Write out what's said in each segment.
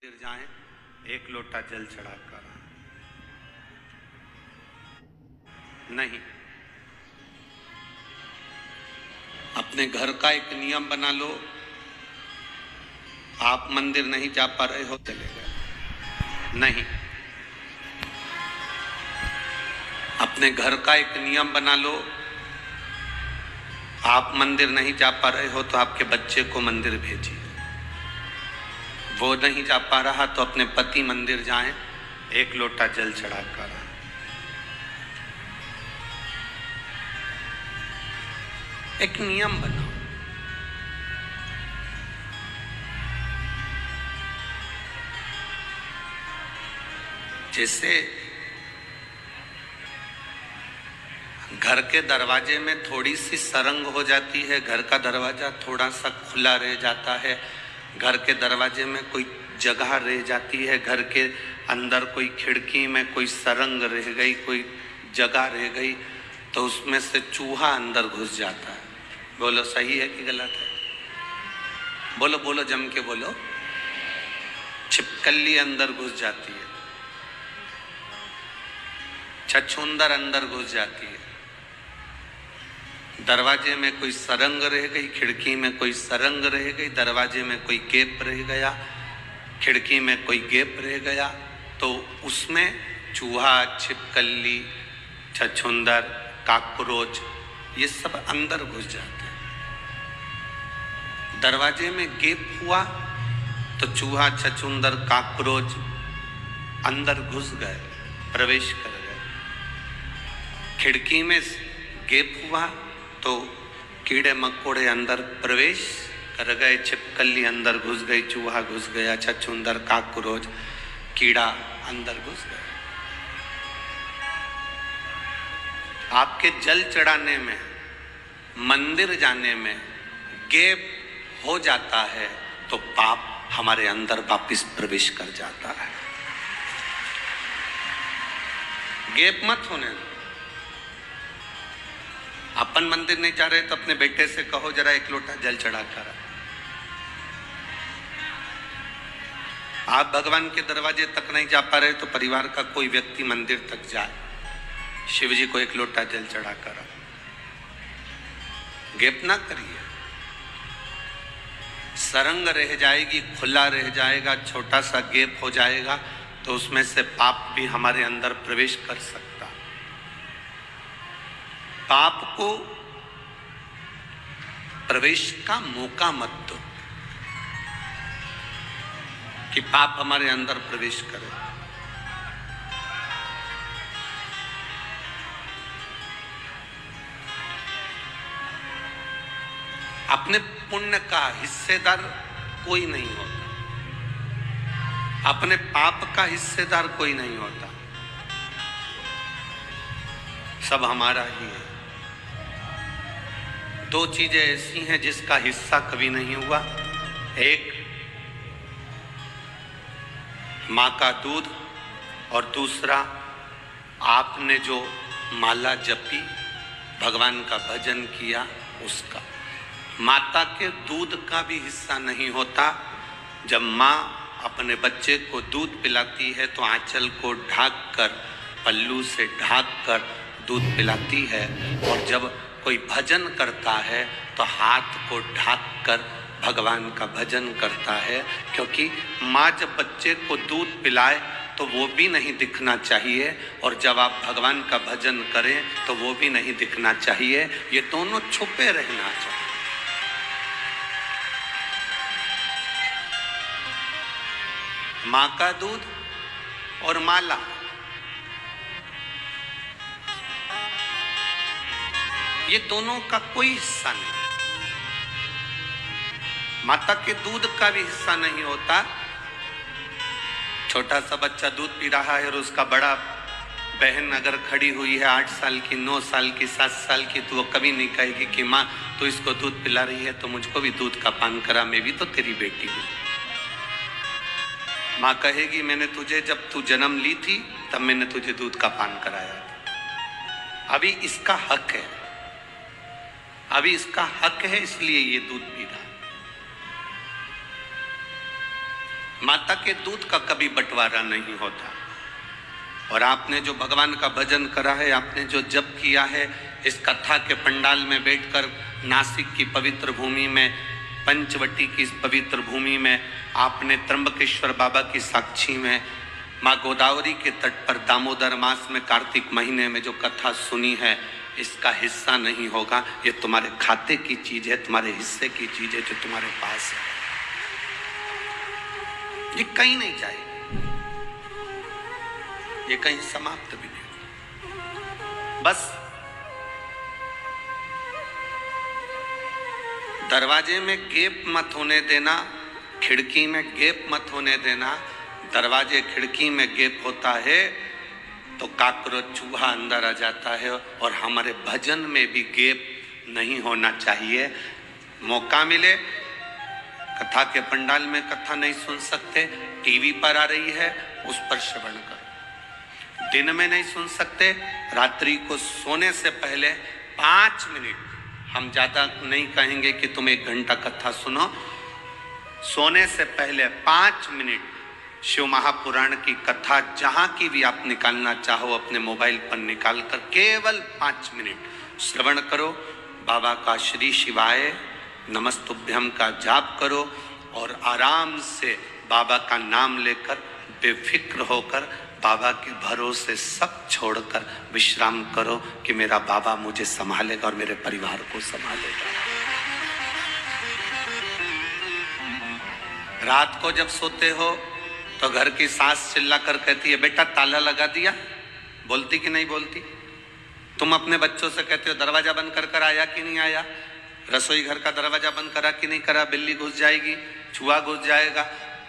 गिर जाएं, एक लोटा जल चढ़ाकर नहीं। अपने घर का एक नियम बना लो, आप मंदिर नहीं जा पा रहे हो चले गए नहीं। अपने घर का एक नियम बना लो, आप मंदिर नहीं जा पा रहे हो तो आपके बच्चे को मंदिर भेजिए। वो नहीं जा पा रहा तो अपने पति मंदिर जाएं, एक लोटा जल चढ़ाकर आएं। एक नियम बनाओ। जैसे घर के दरवाजे में थोड़ी सी सरंग हो जाती है, घर का दरवाजा थोड़ा सा खुला रह जाता है, घर के दरवाजे में कोई जगह रह जाती है, घर के अंदर कोई खिड़की में कोई सरंग रह गई, कोई जगह रह गई, तो उसमें से चूहा अंदर घुस जाता है। बोलो सही है कि गलत है? बोलो बोलो, जम के बोलो। छिपकली अंदर घुस जाती है, छछूंदर अंदर घुस जाती है, दरवाजे में कोई सरंग रह गई, खिड़की में कोई सरंग रह गई, दरवाजे में कोई गैप रह गया, खिड़की में कोई गैप रह गया, तो उसमें चूहा, छिपकली, छछूंदर, काकरोच ये सब अंदर घुस जाते हैं। दरवाजे में गैप हुआ तो चूहा, छछूंदर, काकरोच अंदर घुस गए, प्रवेश कर गए। खिड़की में गैप हुआ तो कीड़े मकोड़े अंदर प्रवेश कर गए, छिपकली अंदर घुस गई, चूहा घुस गया, छछूंदर, काकरोच, कीड़ा अंदर घुस गया। आपके जल चढ़ाने में, मंदिर जाने में गैप हो जाता है तो पाप हमारे अंदर वापिस प्रवेश कर जाता है। गैप मत होने दो। अपन मंदिर नहीं जा रहे तो अपने बेटे से कहो जरा एक लोटा जल चढ़ा कर। आप भगवान के दरवाजे तक नहीं जा पा रहे तो परिवार का कोई व्यक्ति मंदिर तक जाए, शिव जी को एक लोटा जल चढ़ा कर। गैप ना करिए। सरंग रह जाएगी, खुला रह जाएगा, छोटा सा गैप हो जाएगा तो उसमें से पाप भी हमारे अंदर प्रवेश कर सकता। पाप को प्रवेश का मौका मत दो कि पाप हमारे अंदर प्रवेश करे। अपने पुण्य का हिस्सेदार कोई नहीं होता, अपने पाप का हिस्सेदार कोई नहीं होता, सब हमारा ही है। दो चीजें ऐसी हैं जिसका हिस्सा कभी नहीं हुआ, एक माँ का दूध और दूसरा आपने जो माला जपी, भगवान का भजन किया उसका। माता के दूध का भी हिस्सा नहीं होता। जब माँ अपने बच्चे को दूध पिलाती है तो आंचल को ढाककर, पल्लू से ढाककर दूध पिलाती है, और जब कोई भजन करता है तो हाथ को ढाककर भगवान का भजन करता है। क्योंकि माँ जब बच्चे को दूध पिलाए तो वो भी नहीं दिखना चाहिए, और जब आप भगवान का भजन करें तो वो भी नहीं दिखना चाहिए। ये दोनों छुपे रहना चाहिए। माँ का दूध और माला, ये दोनों का कोई हिस्सा नहीं। माता के दूध का भी हिस्सा नहीं होता। छोटा सा बच्चा दूध पी रहा है और उसका बड़ा बहन अगर खड़ी हुई है 8 साल की, 9 साल की, 7 साल की, तो वो कभी नहीं कहेगी कि माँ तो इसको दूध पिला रही है तो मुझको भी दूध का पान करा, मैं भी तो तेरी बेटी हूँ। माँ कहेगी मैंने तुझे, जब तू जन्म ली थी तब मैंने तुझे दूध का पान कराया था, अभी इसका हक है, अभी इसका हक है, इसलिए ये दूध पी रहा। माता के दूध का कभी बंटवारा नहीं होता। और आपने जो भगवान का भजन करा है, आपने जो जप किया है, इस कथा के पंडाल में बैठकर नासिक की पवित्र भूमि में, पंचवटी की इस पवित्र भूमि में, आपने त्र्यंबकेश्वर बाबा की साक्षी में, माँ गोदावरी के तट पर दामोदर मास में कार्तिक महीने में जो कथा सुनी है, इसका हिस्सा नहीं होगा। ये तुम्हारे खाते की चीज है, तुम्हारे हिस्से की चीज है जो तुम्हारे पास है। ये कहीं नहीं जाएगी, ये कहीं समाप्त भी नहीं होगी। बस दरवाजे में गैप मत होने देना, खिड़की में गैप मत होने देना। दरवाजे खिड़की में गैप होता है तो काकरोच चूहा अंदर आ जाता है। और हमारे भजन में भी गैप नहीं होना चाहिए। मौका मिले, कथा के पंडाल में कथा नहीं सुन सकते, टीवी पर आ रही है उस पर श्रवण करो। दिन में नहीं सुन सकते, रात्रि को सोने से पहले 5 मिनट, हम ज्यादा नहीं कहेंगे कि तुम 1 घंटा कथा सुनो, सोने से पहले 5 मिनट शिव महापुराण की कथा जहां की भी आप निकालना चाहो अपने मोबाइल पर निकाल कर केवल 5 मिनट श्रवण करो। बाबा का श्री शिवाय नमस्तुभ्यम का जाप करो और आराम से बाबा का नाम लेकर बेफिक्र होकर बाबा के भरोसे सब छोड़कर विश्राम करो कि मेरा बाबा मुझे संभालेगा और मेरे परिवार को संभालेगा। रात को जब सोते हो तो घर की सास चिल्ला कर कहती है, बेटा ताला लगा दिया? बोलती कि नहीं बोलती? तुम अपने बच्चों से कहते हो दरवाजा बंद कर आया कि नहीं आया, रसोई घर का दरवाजा बंद करा कि नहीं करा, बिल्ली घुस जाएगी, चूहा घुस जाएगा,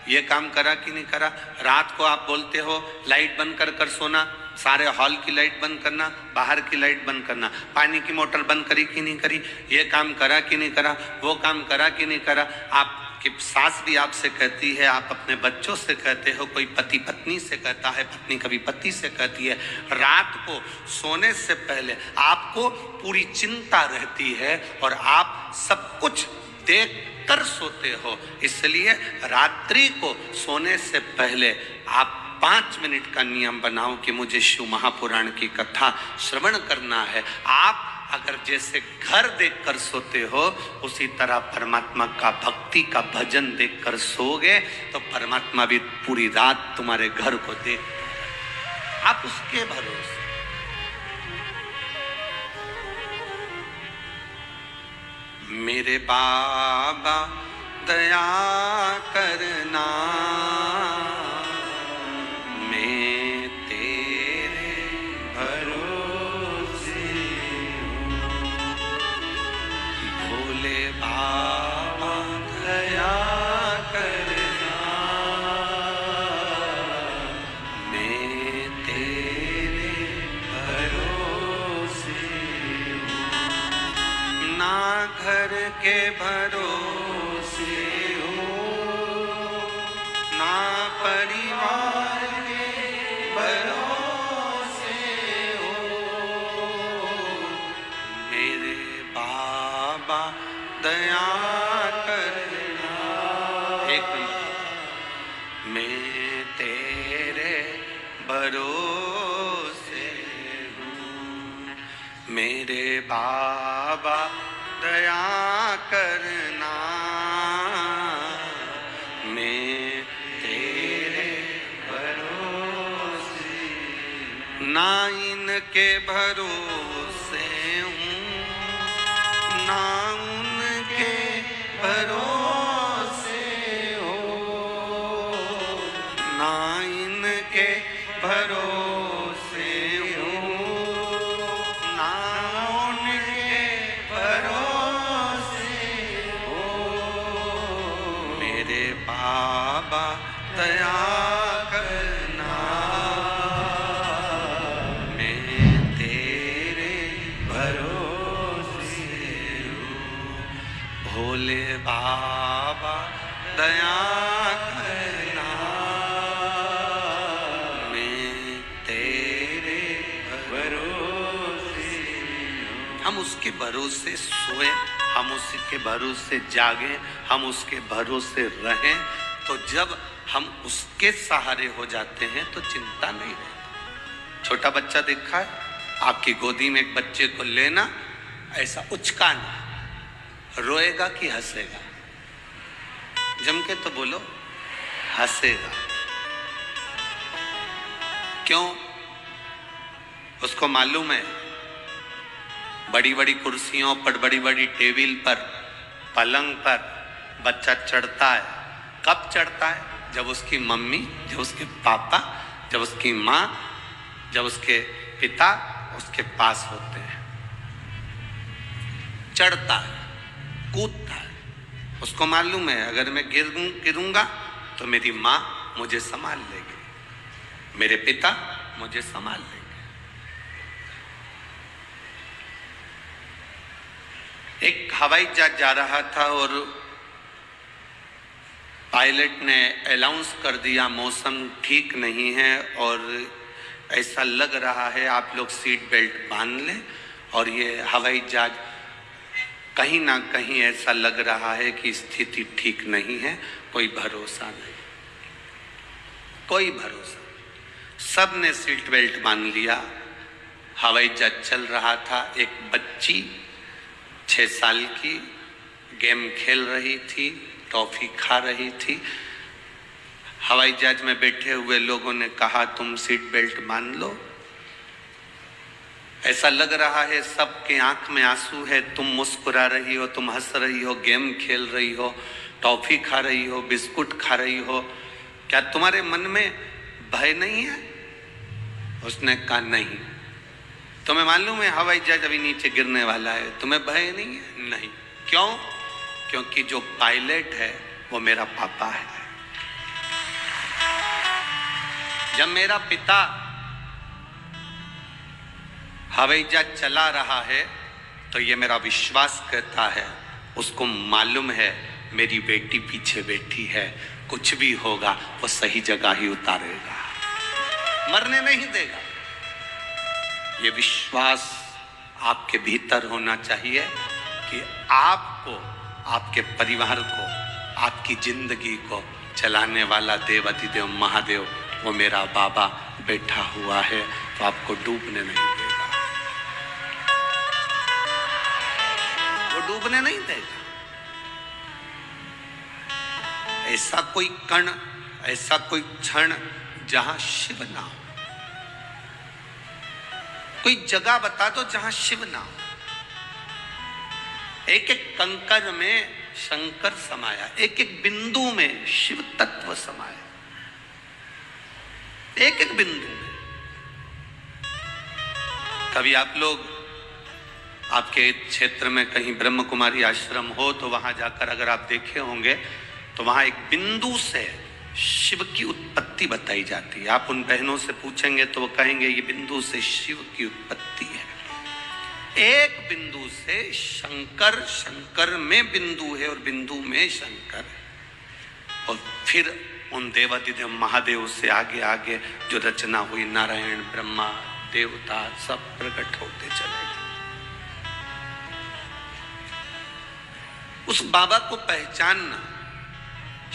ये काम करा कि नहीं करा। रात को आप बोलते हो लाइट बंद कर सोना, सारे हॉल की लाइट बंद करना, बाहर की लाइट बंद करना, पानी की मोटर बंद करी कि नहीं करी, ये काम करा कि नहीं करा, वो काम करा कि नहीं करा। आपकी सास भी आपसे कहती है, आप अपने बच्चों से कहते हो, कोई पति पत्नी से कहता है, पत्नी कभी पति से कहती है। रात को सोने से पहले आपको पूरी चिंता रहती है और आप सब कुछ देख कर सोते हो। इसलिए रात्रि को सोने से पहले आप 5 मिनट का नियम बनाओ कि मुझे शिव महापुराण की कथा श्रवण करना है। आप अगर जैसे घर देखकर सोते हो उसी तरह परमात्मा का भक्ति का भजन देखकर सोओगे तो परमात्मा भी पूरी रात तुम्हारे घर को देख, आप उसके भरोसे। मेरे बाबा दया करना, मैं तेरे भरोसे हूँ। भोले बाबा दया करना, मैं तेरे भरोसे हूँ। ना घर के भरोसे हो, ना परिवार के भरोसे हो, मेरे बाबा दया करना। एक नंबर, मैं तेरे भरोसे हूँ। मेरे बाबा दया करना, मैं तेरे भरोसे, ना इनके भरोसे हूँ, ना उनके भरोसे हो, ना इनके भरोसे हूँ, ना उनके भरोसे हो, मेरे बाबा दया करना, मैं तेरे भरोसे हूँ। भोले बाबा दया करना, मैं तेरे भरोसे हूँ। हम उसके भरोसे सोए, हम उसके भरोसे जागे, हम उसके भरोसे रहें। तो जब हम उसके सहारे हो जाते हैं तो चिंता नहीं रहती। छोटा बच्चा देखा है, आपकी गोदी में एक बच्चे को लेना, ऐसा उचकाना, रोएगा कि हंसेगा? जम के तो बोलो, हंसेगा। क्यों? उसको मालूम है बड़ी बड़ी कुर्सियों पर, बड़ी बड़ी टेबल पर, पलंग पर बच्चा चढ़ता है। कब चढ़ता है? जब उसकी मम्मी, जब उसके पापा, जब उसकी माँ, जब उसके पिता उसके पास होते हैं। चढ़ता है, कूदता है। उसको मालूम है अगर मैं गिरूंगा तो मेरी माँ मुझे संभाल लेगी, मेरे पिता मुझे संभाल लेंगे। एक हवाई जहाज जा रहा था और पायलट ने अनाउंस कर दिया मौसम ठीक नहीं है और ऐसा लग रहा है आप लोग सीट बेल्ट बांध लें, और ये हवाई जहाज कहीं ना कहीं ऐसा लग रहा है कि स्थिति ठीक नहीं है, कोई भरोसा नहीं, कोई भरोसा। सब ने सीट बेल्ट बांध लिया, हवाई जहाज चल रहा था। एक बच्ची 6 साल की गेम खेल रही थी, टॉफी खा रही थी। हवाई जहाज में बैठे हुए लोगों ने कहा तुम सीट बेल्ट बांध लो, ऐसा लग रहा है सबके आंख में आंसू है, तुम मुस्कुरा रही हो, तुम हंस रही हो, गेम खेल रही हो, टॉफी खा रही हो, बिस्कुट खा रही हो, क्या तुम्हारे मन में भय नहीं है? उसने कहा नहीं। तुम्हें मालूम है हवाई जहाज अभी नीचे गिरने वाला है, तुम्हें भय नहीं है? नहीं। क्यों? क्योंकि जो पायलट है वो मेरा पापा है। जब मेरा पिता हवाई जहाज चला रहा है तो ये मेरा विश्वास कहता है, उसको मालूम है मेरी बेटी पीछे बैठी है, कुछ भी होगा वो सही जगह ही उतारेगा, मरने नहीं देगा। ये विश्वास आपके भीतर होना चाहिए कि आपको, आपके परिवार को, आपकी जिंदगी को चलाने वाला देवाधिदेव महादेव वो मेरा बाबा बैठा हुआ है, तो आपको डूबने नहीं देगा, वो डूबने नहीं देगा। ऐसा कोई कण, ऐसा कोई क्षण जहां शिव ना हो, कोई जगह बता दो जहां शिव ना हो। एक एक कंकर में शंकर समाया, एक एक बिंदु में शिव तत्व समाया, एक एक बिंदु में। कभी आप लोग, आपके क्षेत्र में कहीं ब्रह्म कुमारी आश्रम हो तो वहां जाकर अगर आप देखे होंगे तो वहां एक बिंदु से शिव की उत्पत्ति बताई जाती है। आप उन बहनों से पूछेंगे तो वो कहेंगे ये बिंदु से शिव की उत्पत्ति है। एक बिंदु से शंकर, शंकर में बिंदु है और बिंदु में शंकर है, और फिर उन देवाधिदेव महादेव से आगे आगे जो रचना हुई, नारायण, ब्रह्मा, देवता सब प्रकट होते चले गए। उस बाबा को पहचानना,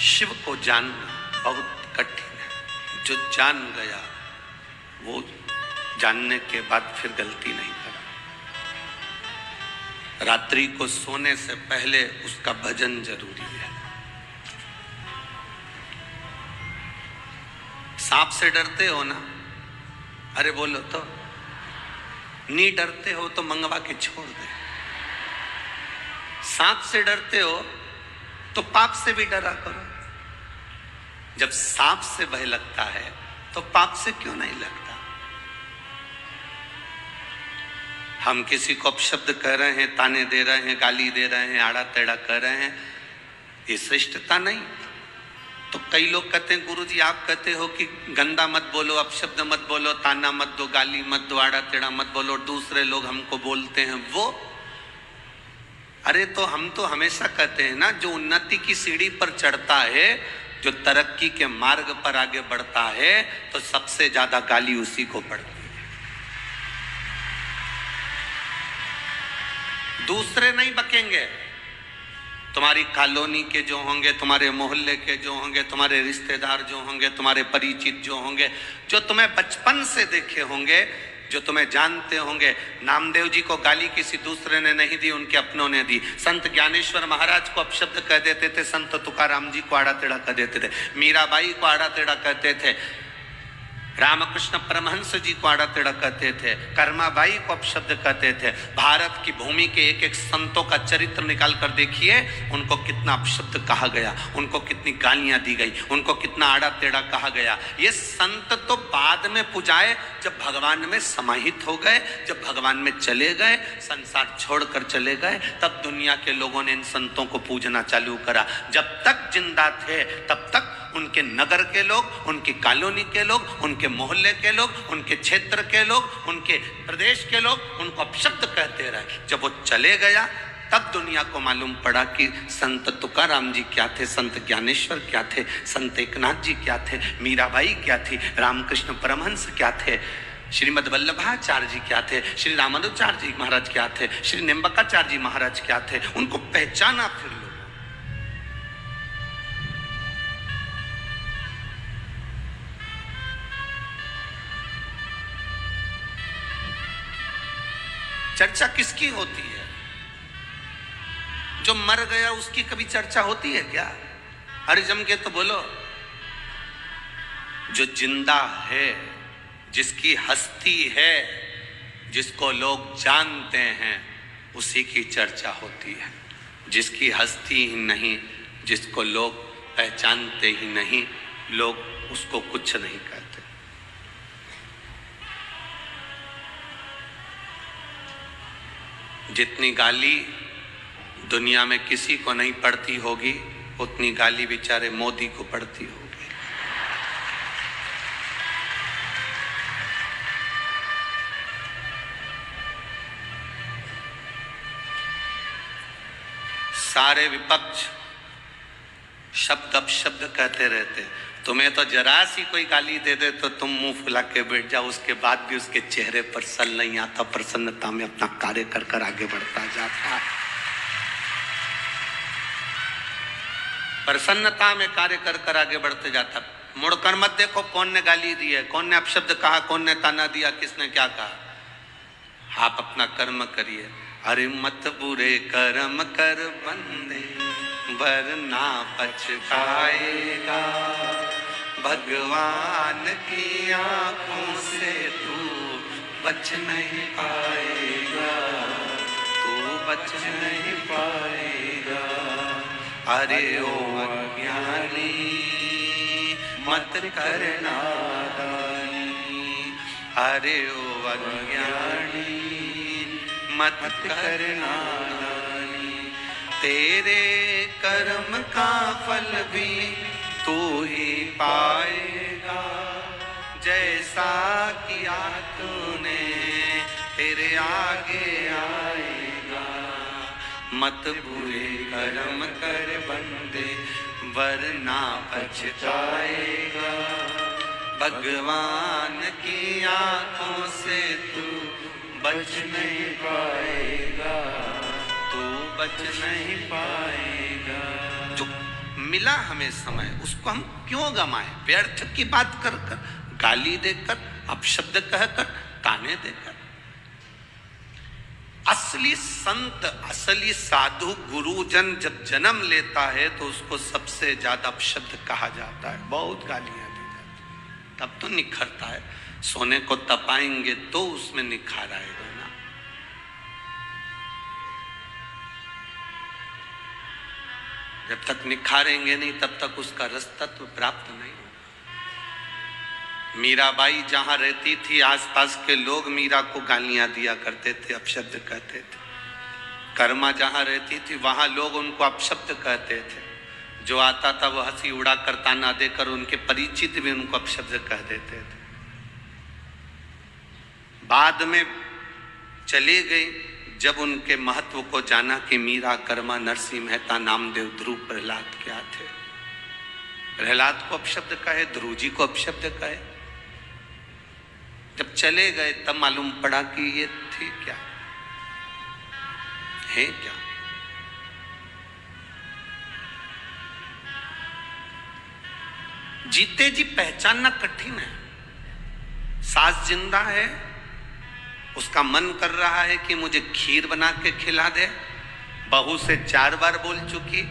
शिव को जानना बहुत कठिन है। जो जान गया वो जानने के बाद फिर गलती नहीं करा। रात्रि को सोने से पहले उसका भजन जरूरी है। सांप से डरते हो ना? अरे बोलो तो, नहीं डरते हो तो मंगवा के छोड़ दे। सांप से डरते हो तो पाप से भी डरा करो। जब सांप से भय लगता है तो पाप से क्यों नहीं लगता? हम किसी को अपशब्द कह रहे हैं, ताने दे रहे हैं, गाली दे रहे हैं, आड़ा टेढ़ा कर रहे हैं, ये श्रेष्ठता नहीं। तो कई लोग कहते हैं गुरुजी आप कहते हो कि गंदा मत बोलो, अपशब्द मत बोलो, ताना मत दो, गाली मत दो, आड़ा टेढ़ा मत बोलो, दूसरे लोग हमको बोलते हैं वो। अरे तो हम तो हमेशा कहते हैं ना, जो उन्नति की सीढ़ी पर चढ़ता है, जो तरक्की के मार्ग पर आगे बढ़ता है, तो सबसे ज्यादा गाली उसी को पड़ती है, दूसरे नहीं बकेंगे। तुम्हारी कॉलोनी के जो होंगे, तुम्हारे मोहल्ले के जो होंगे, तुम्हारे रिश्तेदार जो होंगे, तुम्हारे परिचित जो होंगे, जो तुम्हें बचपन से देखे होंगे, जो तुम्हें जानते होंगे। नामदेव जी को गाली किसी दूसरे ने नहीं दी, उनके अपनों ने दी। संत ज्ञानेश्वर महाराज को अपशब्द कह देते थे, संत तुकाराम जी को आड़ा टेढ़ा कह देते थे, मीराबाई को आड़ा टेढ़ा कहते थे, रामकृष्ण परमहंस जी को आड़ा टेढ़ा कहते थे, कर्माबाई को अपशब्द कहते थे। भारत की भूमि के एक एक संतों का चरित्र निकाल कर देखिए, उनको कितना अपशब्द कहा गया, उनको कितनी गालियां दी गई, उनको कितना आड़ा टेढ़ा कहा गया। ये संत तो बाद में पूजाए, जब भगवान में समाहित हो गए, जब भगवान में चले गए, संसार छोड़कर चले गए, तब दुनिया के लोगों ने इन संतों को पूजना चालू करा। जब तक जिंदा थे तब तक उनके नगर के लोग, उनकी कॉलोनी के लोग, उनके मोहल्ले के लोग, उनके क्षेत्र के लोग, उनके प्रदेश के लोग उनको अपशब्द कहते रहे। जब वो चले गया तब दुनिया को मालूम पड़ा कि संत तुकाराम जी क्या थे, संत ज्ञानेश्वर क्या थे, संत एकनाथ जी क्या थे, मीराबाई क्या थी, रामकृष्ण परमहंस क्या थे, श्रीमद वल्लभाचार्य जी क्या थे, श्री रामानुजाचार्य जी महाराज क्या थे, श्री निम्बकाचार्य जी महाराज क्या थे। उनको पहचाना फिर लोग। चर्चा किसकी होती है? जो मर गया उसकी कभी चर्चा होती है क्या? अरे जम के तो बोलो। जो जिंदा है, जिसकी हस्ती है, जिसको लोग जानते हैं, उसी की चर्चा होती है। जिसकी हस्ती ही नहीं, जिसको लोग पहचानते ही नहीं, लोग उसको कुछ नहीं कहते। जितनी गाली दुनिया में किसी को नहीं पड़ती होगी, उतनी गाली बेचारे मोदी को पड़ती होगी। सारे विपक्ष शब्द अपशब्द कहते रहते। तुम्हें तो जरा सी कोई गाली दे दे तो तुम मुंह फुला के बैठ जाओ, उसके बाद भी उसके चेहरे पर सल नहीं आता, प्रसन्नता में अपना कार्य कर कर आगे बढ़ता जाता है। प्रसन्नता में कार्य कर कर आगे बढ़ते जाता। मुड़कर मत देखो कौन ने गाली दी है, कौन ने अपशब्द कहा, कौन ने ताना दिया, किसने क्या कहा। आप अपना कर्म करिए। अरे मत बुरे कर्म कर बंदे, वरना पछताएगा। भगवान की आंखों से तू बच नहीं पाएगा, तू बच नहीं पाएगा। अरे ओ अज्ञानी मत करना दानी, अरे ओ अज्ञानी मत करना दानी। तेरे कर्म का फल भी तू ही पाएगा, जैसा किया तूने तेरे आगे आएगा। मत बुरे कर्म कर बंदे, वरना पछताएगा। भगवान की आंखों से तू बच नहीं पाएगा, तू बच नहीं पाएगा। जो मिला हमें समय, उसको हम क्यों गंवाएं? व्यर्थ की बात कर कर, गाली देकर, अपशब्द कहकर, ताने देकर। असली संत, असली साधु, गुरुजन जब जन्म लेता है तो उसको सबसे ज्यादा अपशब्द कहा जाता है, बहुत गालियां दी जाती, तब तो निखरता है। सोने को तपाएंगे तो उसमें निखार आएगा ना। जब तक निखारेंगे नहीं तब तक उसका रस तत्व प्राप्त नहीं होगा। मीराबाई जहां रहती थी, आसपास के लोग मीरा को गालियां दिया करते थे, अपशब्द कहते थे। कर्मा जहां रहती थी वहां लोग उनको अपशब्द कहते थे। जो आता था वो हंसी उड़ा कर, ताना देकर, उनके परिचित भी उनको अपशब्द कह देते थे। बाद में चले गए जब उनके महत्व को जाना कि मीरा, कर्मा, नरसिंह मेहता, नामदेव, ध्रुव, प्रहलाद क्या थे। प्रहलाद को अपशब्द कहे, ध्रुव जी को अपशब्द कहे। जब चले गए तब मालूम पड़ा कि ये थे क्या, है क्या। जीते जी पहचानना कठिन है। सास जिंदा है, उसका मन कर रहा है कि मुझे खीर बना के खिला दे, बहू से 4 बार बोल चुकी,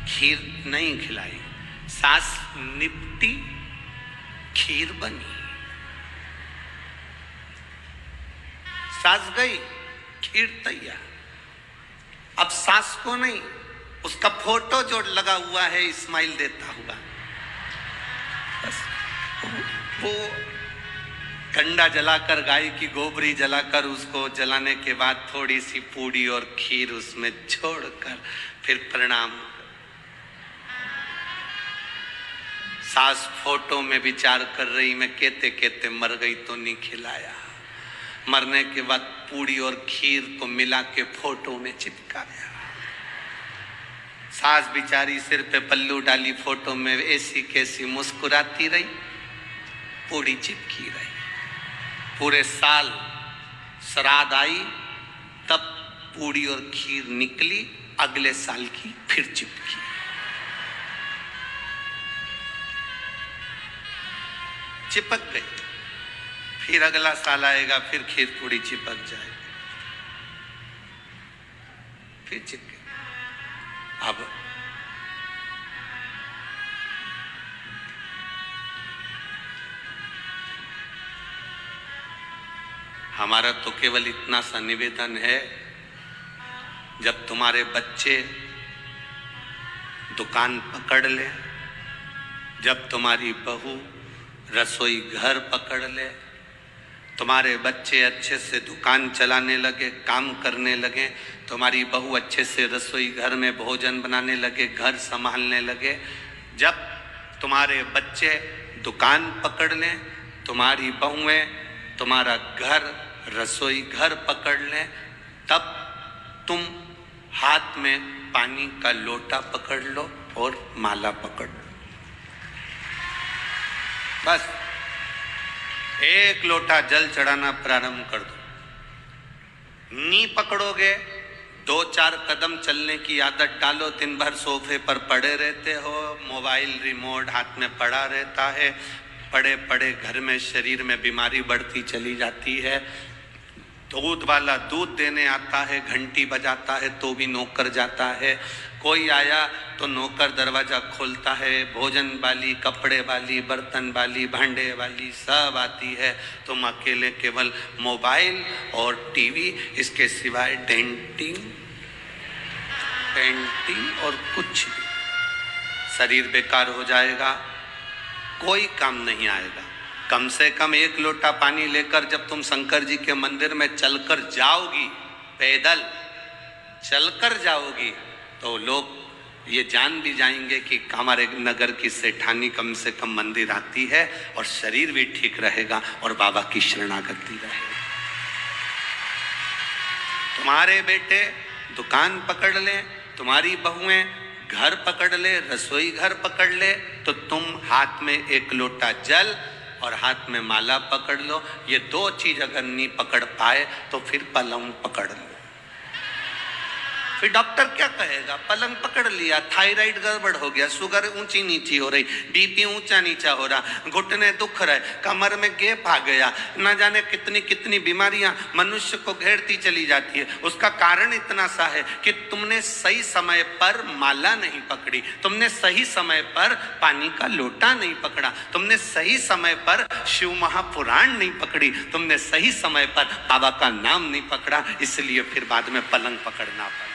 खीर नहीं खिलाई। सास निपटी, खीर बनी। सास गई, खीर तैयार। अब सास को नहीं, उसका फोटो जो लगा हुआ है स्माइल देता हुआ, बस वो कंडा जलाकर, गाय की गोबरी जलाकर, उसको जलाने के बाद थोड़ी सी पूड़ी और खीर उसमें छोड़कर फिर प्रणाम। सास फोटो में विचार कर रही, मैं कहते कहते मर गई तो नहीं खिलाया। मरने के बाद पूड़ी और खीर को मिला के फोटो में चिपकाया। सास बिचारी सिर पे पल्लू डाली, फोटो में ऐसी कैसी मुस्कुराती रही, पूड़ी चिपकी रही। पूरे साल श्राद्ध आई, तब पूड़ी और खीर निकली, अगले साल की फिर चिपकी। चिपक गई, फिर अगला साल आएगा, फिर खीर पूड़ी चिपक जाएगी, फिर चिपके। अब हमारा तो केवल इतना सा निवेदन है, जब तुम्हारे बच्चे दुकान पकड़ ले, जब तुम्हारी बहू रसोई घर पकड़ ले, तुम्हारे बच्चे अच्छे से दुकान चलाने लगे, काम करने लगे, तुम्हारी बहू अच्छे से रसोई घर में भोजन बनाने लगे, घर संभालने लगे, जब तुम्हारे बच्चे दुकान पकड़ लें, तुम्हारी बहुएं तुम्हारा घर रसोई घर पकड़ लें, तब तुम हाथ में पानी का लोटा पकड़ लो और माला पकड़ लो। बस एक लोटा जल चढ़ाना प्रारंभ कर दो। नी पकड़ोगे, 2-4 कदम चलने की आदत डालो। दिन भर सोफे पर पड़े रहते हो, मोबाइल रिमोट हाथ में पड़ा रहता है, पड़े पड़े घर में शरीर में बीमारी बढ़ती चली जाती है। दूध वाला दूध देने आता है, घंटी बजाता है तो भी नौकर जाता है, कोई आया तो नौकर दरवाजा खोलता है, भोजन वाली, कपड़े वाली, बर्तन वाली, भांडे वाली सब आती है, तुम अकेले केवल मोबाइल और टीवी, इसके सिवाय डेंटिंग पेंटिंग और कुछ भी। शरीर बेकार हो जाएगा, कोई काम नहीं आएगा। कम से कम 1 लोटा पानी लेकर जब तुम शंकर जी के मंदिर में चलकर जाओगी, पैदल चलकर जाओगी, तो लोग ये जान भी जाएंगे कि हमारे नगर की सेठानी कम से कम मंदिर आती है, और शरीर भी ठीक रहेगा और बाबा की शरणागति रहेगी। तुम्हारे बेटे दुकान पकड़ ले, तुम्हारी बहुएं घर पकड़ ले, रसोई घर पकड़ ले, तो तुम हाथ में 1 लोटा जल और हाथ में माला पकड़ लो। ये 2 चीज अगर नहीं पकड़ पाए तो फिर पलंग पकड़ लो। फिर डॉक्टर क्या कहेगा? पलंग पकड़ लिया, थायराइड गड़बड़ हो गया, शुगर ऊंची नीची हो रही, बीपी ऊंचा नीचा हो रहा, घुटने दुख रहे, कमर में गैप आ गया, न जाने कितनी कितनी बीमारियां मनुष्य को घेरती चली जाती है। उसका कारण इतना सा है कि तुमने सही समय पर माला नहीं पकड़ी, तुमने सही समय पर पानी का लोटा नहीं पकड़ा, तुमने सही समय पर शिव महापुराण नहीं पकड़ी, तुमने सही समय पर बाबा का नाम नहीं पकड़ा, इसलिए फिर बाद में पलंग पकड़ना पड़ा।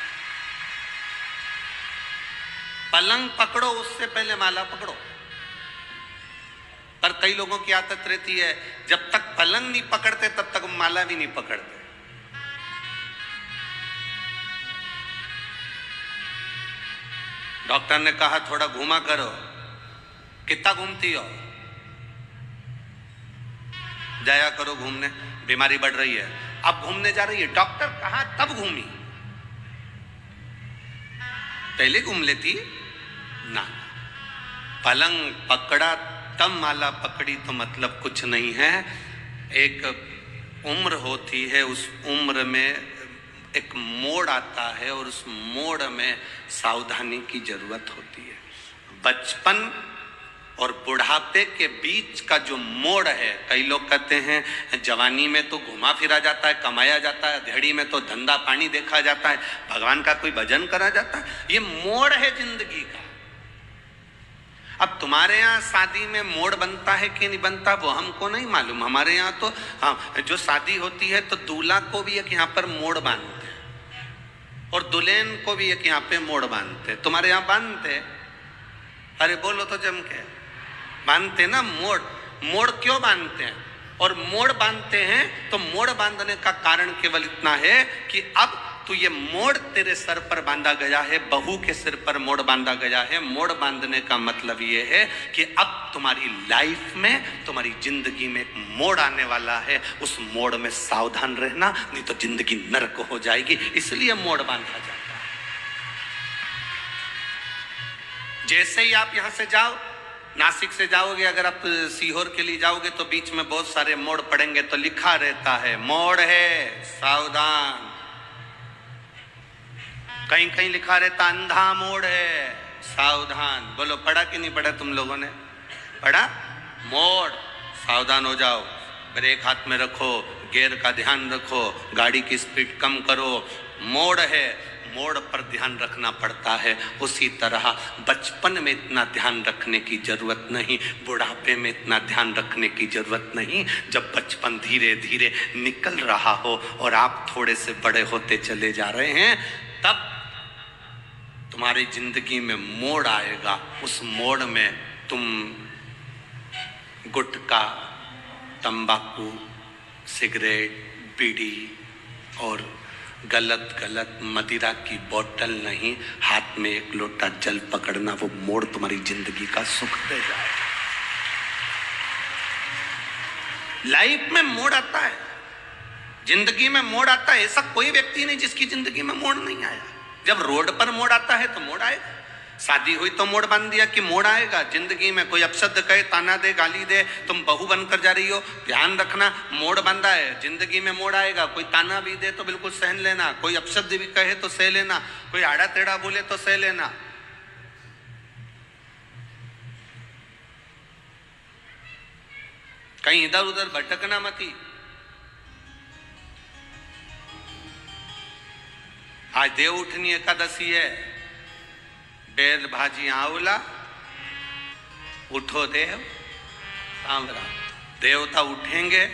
पलंग पकड़ो, उससे पहले माला पकड़ो। पर कई लोगों की आदत रहती है, जब तक पलंग नहीं पकड़ते तब तक माला भी नहीं पकड़ते। डॉक्टर ने कहा थोड़ा घूमा करो, कितना घूमती हो? जाया करो घूमने, बीमारी बढ़ रही है। अब घूमने जा रही है, डॉक्टर कहा तब घूमी, पहले घूम लेती ना। पलंग पकड़ा तब माला पकड़ी तो मतलब कुछ नहीं है। एक उम्र होती है, उस उम्र में एक मोड़ आता है और उस मोड़ में सावधानी की जरूरत होती है। बचपन और बुढ़ापे के बीच का जो मोड़ है, कई लोग कहते हैं जवानी में तो घुमा फिरा जाता है, कमाया जाता है, धेड़ी में तो धंधा पानी देखा जाता है, भगवान का कोई भजन करा जाता है। ये मोड़ है जिंदगी का। अब तुम्हारे यहाँ शादी में मोड़ बनता है कि नहीं बनता वो हमको नहीं मालूम। हमारे यहाँ तो हाँ, जो शादी होती है तो दूल्हा को भी एक यहाँ पर मोड़ बांधते हैं और दुल्हन को भी एक यहाँ पे मोड़ बांधते हैं। तुम्हारे यहाँ बांधते हैं? अरे बोलो तो जम के। बांधते ना मोड़। मोड़ क्यों बांधते हैं? और मोड़ बांधते हैं तो मोड़ बांधने का कारण केवल इतना है कि अब तो ये मोड़ तेरे सर पर बांधा गया है, बहू के सिर पर मोड़ बांधा गया है। मोड़ बांधने का मतलब ये है कि अब तुम्हारी लाइफ में, तुम्हारी जिंदगी में एक मोड़ आने वाला है। उस मोड़ में सावधान रहना, नहीं तो जिंदगी नरक हो जाएगी। इसलिए मोड़ बांधा जाता है। जैसे ही आप यहां से जाओ, नासिक से जाओगे, अगर आप सीहोर के लिए जाओगे तो बीच में बहुत सारे मोड़ पड़ेंगे, तो लिखा रहता है मोड़ है सावधान। कहीं कहीं लिखा रहता अंधा मोड़ है सावधान। बोलो पढ़ा कि नहीं पढ़ा तुम लोगों ने? पढ़ा? मोड़ सावधान हो जाओ, ब्रेक हाथ में रखो, गियर का ध्यान रखो, गाड़ी की स्पीड कम करो। मोड़ है, मोड़ पर ध्यान रखना पड़ता है। उसी तरह बचपन में इतना ध्यान रखने की जरूरत नहीं, बुढ़ापे में इतना ध्यान रखने की जरूरत नहीं। जब बचपन धीरे धीरे निकल रहा हो और आप थोड़े से बड़े होते चले जा रहे हैं, तब तुम्हारी जिंदगी में मोड़ आएगा। उस मोड़ में तुम गुटखा, तंबाकू, सिगरेट, बीड़ी और गलत गलत मदिरा की बोतल नहीं, हाथ में एक लोटा जल पकड़ना, वो मोड़ तुम्हारी जिंदगी का सुख दे जाए। लाइफ में मोड़ आता है, जिंदगी में मोड़ आता है। ऐसा कोई व्यक्ति नहीं जिसकी जिंदगी में मोड़ नहीं आया। जब रोड पर मोड़ आता है तो मोड़ आएगा। शादी हुई तो मोड़ बांध दिया कि मोड़ आएगा। जिंदगी में कोई अपशब्द कहे, ताना दे, गाली दे, तुम बहू बनकर जा रही हो, ध्यान रखना मोड़ बांधा है। जिंदगी में मोड़ आएगा। कोई ताना भी दे तो बिल्कुल सहन लेना, कोई अपशब्द भी कहे तो सह लेना, कोई आड़ा टेढ़ा बोले तो सह लेना। कहीं इधर उधर भटकना मती। आज देव उठनी एकादशी है। बेल भाजी आंवला, उठो देव सांवरा। देवता उठेंगे,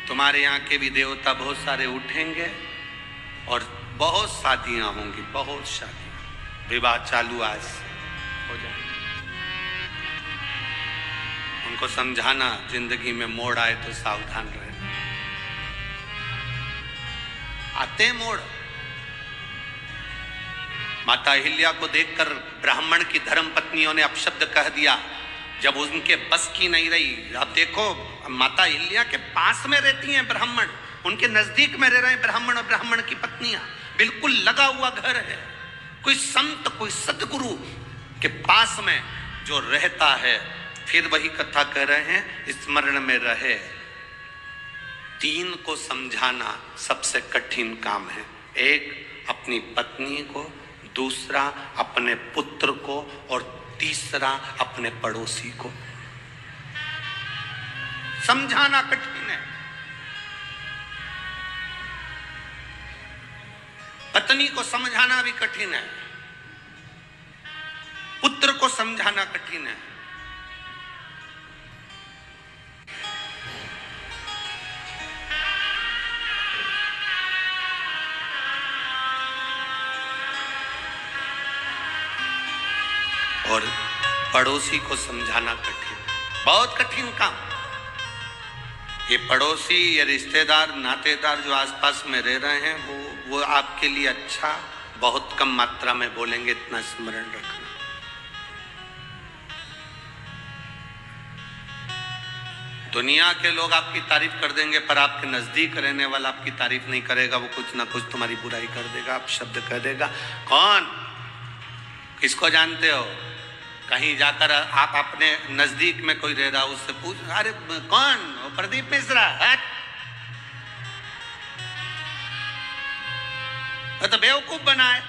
तुम्हारे यहाँ के भी देवता बहुत सारे उठेंगे और बहुत शादियां होंगी, बहुत शादियां। विवाह चालू आज से हो जाएंगे। उनको समझाना जिंदगी में मोड़ आए तो सावधान रहना। आते मोड़। माता अहिल्या को देखकर ब्राह्मण की धर्म पत्नियों ने अपशब्द कह दिया जब उनके बस की नहीं रही। आप देखो, माता अहिल्या के पास में रहती हैं ब्राह्मण, उनके नजदीक में रह रहे हैं ब्राह्मण और ब्राह्मण की पत्नियां, बिल्कुल लगा हुआ घर है। कोई संत, कोई सदगुरु के पास में जो रहता है, फिर वही कथा कह रहे हैं, स्मरण में रहे। तीन को समझाना सबसे कठिन काम है। एक अपनी पत्नी को, दूसरा अपने पुत्र को और तीसरा अपने पड़ोसी को। समझाना कठिन है। पत्नी को समझाना भी कठिन है, पुत्र को समझाना कठिन है। और पड़ोसी को समझाना कठिन, बहुत कठिन काम। ये पड़ोसी, ये रिश्तेदार, नातेदार जो आसपास में रह रहे हैं, वो आपके लिए अच्छा बहुत कम मात्रा में बोलेंगे, इतना स्मरण रखना। दुनिया के लोग आपकी तारीफ कर देंगे, पर आपके नजदीक रहने वाला आपकी तारीफ नहीं करेगा। वो कुछ ना कुछ तुम्हारी बुराई कर देगा, आप शब्द कह देगा। कौन? किसको जानते हो? कहीं जाकर आप अपने नजदीक में कोई रह रहा, उससे पूछ, अरे कौन? प्रदीप मिश्रा। तो बेवकूफ बनाए,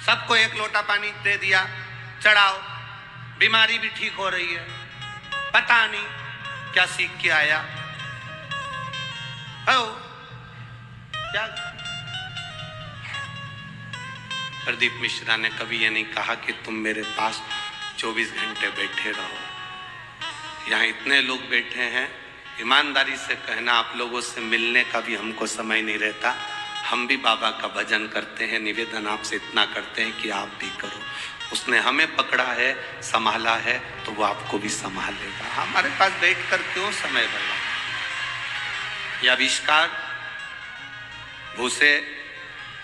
सबको एक लोटा पानी दे दिया, चढ़ाओ, बीमारी भी ठीक हो रही है, पता नहीं क्या सीख के आया हो क्या। प्रदीप मिश्रा ने कभी ये नहीं कहा कि तुम मेरे पास 24 घंटे बैठे रहो। यहाँ इतने लोग बैठे हैं, ईमानदारी से कहना आप लोगों से मिलने का भी हमको समय नहीं रहता। हम भी बाबा का भजन करते हैं, निवेदन आपसे इतना करते हैं कि आप भी करो। उसने हमें पकड़ा है, संभाला है, तो वो आपको भी संभालेगा। हमारे पास बैठकर क्यों समय बर्बाद। ये आविष्कार भूसे,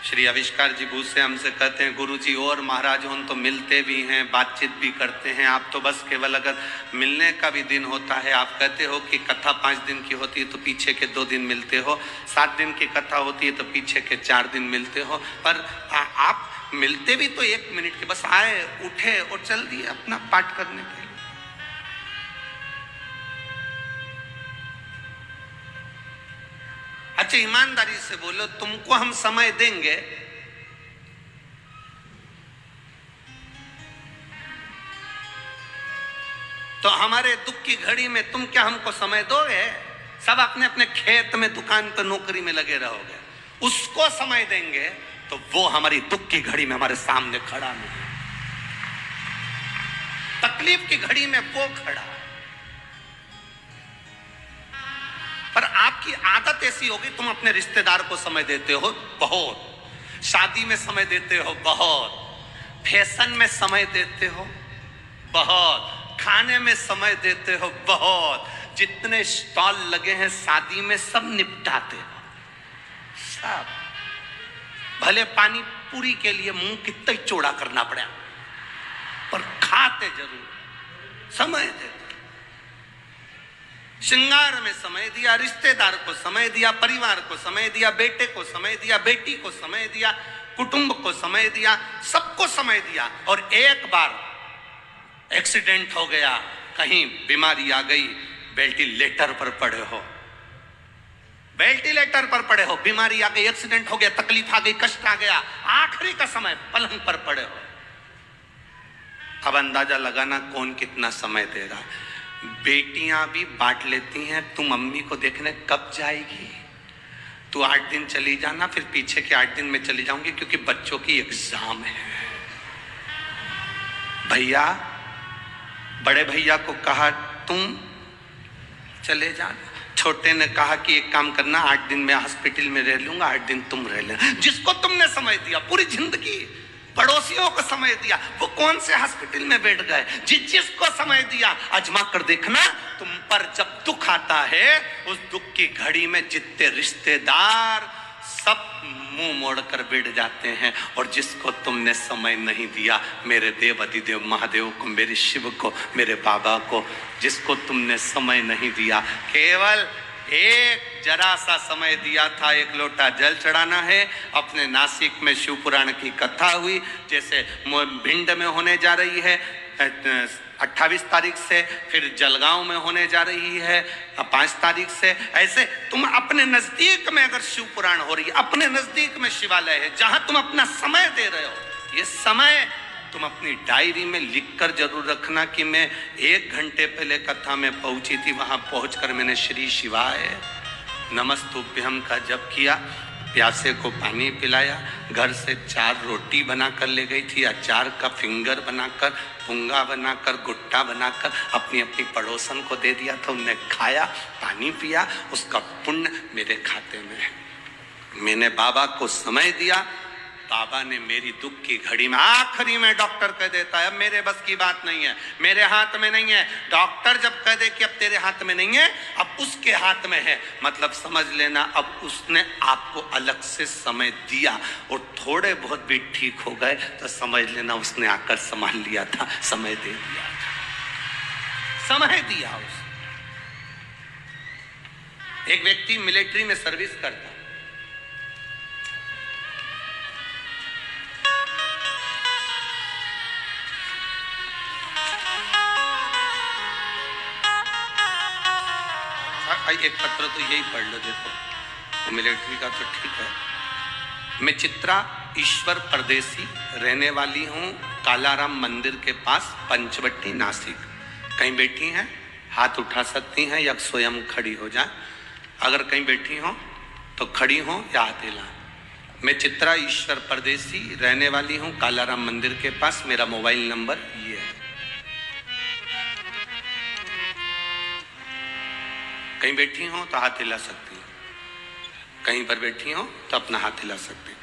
श्री आविष्कार जी भूसे हमसे कहते हैं, गुरुजी और महाराज हम तो मिलते भी हैं, बातचीत भी करते हैं, आप तो बस केवल अगर मिलने का भी दिन होता है, आप कहते हो कि कथा 5 दिन की होती है तो पीछे के 2 दिन मिलते हो, 7 दिन की कथा होती है तो पीछे के 4 दिन मिलते हो, पर आप मिलते भी तो 1 मिनट के, बस आए, उठे और चल दिए अपना पाठ करने के लिए। अच्छा ईमानदारी से बोलो, तुमको हम समय देंगे तो हमारे दुख की घड़ी में तुम क्या हमको समय दोगे? सब अपने अपने खेत में, दुकान पर, नौकरी में लगे रहोगे। उसको समय देंगे तो वो हमारी दुख की घड़ी में हमारे सामने खड़ा नहीं, तकलीफ की घड़ी में वो खड़ा। पर आपकी आदत ऐसी होगी, तुम अपने रिश्तेदार को समय देते हो बहुत, शादी में समय देते हो बहुत, फैशन में समय देते हो बहुत, खाने में समय देते हो बहुत, जितने स्टॉल लगे हैं शादी में सब निपटाते हो सब। भले पानी पूरी के लिए मुंह कितना ही चौड़ा करना पड़ा, पर खाते जरूर, समय देते। श्रृंगार में समय दिया, रिश्तेदार को समय दिया, परिवार को समय दिया, बेटे को समय दिया, बेटी को समय दिया, कुटुंब को समय दिया, सबको समय दिया। और एक बार एक्सीडेंट हो गया, कहीं बीमारी आ गई, वेंटिलेटर पर पड़े हो, वेंटिलेटर पर पड़े हो, बीमारी आ गई, एक्सीडेंट हो गया, तकलीफ आ गई, कष्ट आ गया, आखिरी का समय पलंग पर पड़े हो। अब अंदाजा लगाना कौन कितना समय दे रहा है। बेटियां भी बांट लेती हैं, तू मम्मी को देखने कब जाएगी, तू 8 दिन चली जाना, फिर पीछे के 8 दिन में चली जाऊंगी क्योंकि बच्चों की एग्जाम है। भैया, बड़े भैया को कहा तुम चले जाना, छोटे ने कहा कि एक काम करना, 8 दिन में हॉस्पिटल में रह लूंगा, 8 दिन तुम रह लेना। जिसको तुमने समय दिया पूरी जिंदगी, पड़ोसियों को समय दिया, वो कौन से हॉस्पिटल में बैठ गए। जिसको समय दिया, आजमा कर देखना, तुम पर जब दुख आता है, उस दुख की घड़ी में जितने रिश्तेदार सब मुंह मोड़कर बैठ जाते हैं। और जिसको तुमने समय नहीं दिया, मेरे देव अधिदेव महादेव को, मेरे शिव को, मेरे बाबा को, जिसको तुमने समय नहीं दिया, केवल एक जरा सा समय दिया था, 1 लोटा जल चढ़ाना है। अपने नासिक में शिव पुराण की कथा हुई, जैसे भिंड में होने जा रही है 28 तारीख से, फिर जलगांव में होने जा रही है 5 तारीख से। ऐसे तुम अपने नजदीक में अगर शिव पुराण हो रही है, अपने नजदीक में शिवालय है, जहां तुम अपना समय दे रहे हो, ये समय तुम अपनी डायरी में लिखकर जरूर रखना कि मैं 1 घंटे पहले कथा में पहुंची थी, वहां पहुंचकर मैंने श्री शिवाय नमस्तुभ्यम का जप किया, प्यासे को पानी पिलाया, घर से 4 रोटी बनाकर ले गई थी, अचार का फिंगर बनाकर, पुंगा बनाकर, गुट्टा बनाकर अपनी अपनी पड़ोसन को दे दिया था, उनने खाया, पानी पिया, उसका पुण्य मेरे खाते में है। मैंने बाबा को समय दिया, बाबा ने मेरी दुख की घड़ी में, आखिरी में डॉक्टर कह देता है अब मेरे बस की बात नहीं है, मेरे हाथ में नहीं है। डॉक्टर जब कह दे कि अब तेरे हाथ में नहीं है, अब उसके हाथ में है, मतलब समझ लेना अब उसने आपको अलग से समय दिया। और थोड़े बहुत भी ठीक हो गए तो समझ लेना उसने आकर संभाल लिया था, समय दे दिया था, समय दिया उसने। एक व्यक्ति मिलिट्री में सर्विस करता, एक पत्र तो यही पढ़ लो, देखो मिलिट्री का तो ठीक है। मैं चित्रा ईश्वर परदेसी रहने वाली हूँ कालाराम मंदिर के पास, पंचवटी, नासिक। कहीं बैठी हैं हाथ उठा सकती हैं या स्वयं खड़ी हो जाए। अगर कहीं बैठी हो तो खड़ी हो या हाथ हिलाएं। मैं चित्रा ईश्वर परदेसी, रहने वाली हूं कालाराम मंदिर के पास। मेरा मोबाइल नंबर ये है। कहीं बैठी हो तो हाथ हिला सकती हैं, कहीं पर बैठी हो तो अपना हाथ हिला सकते हैं।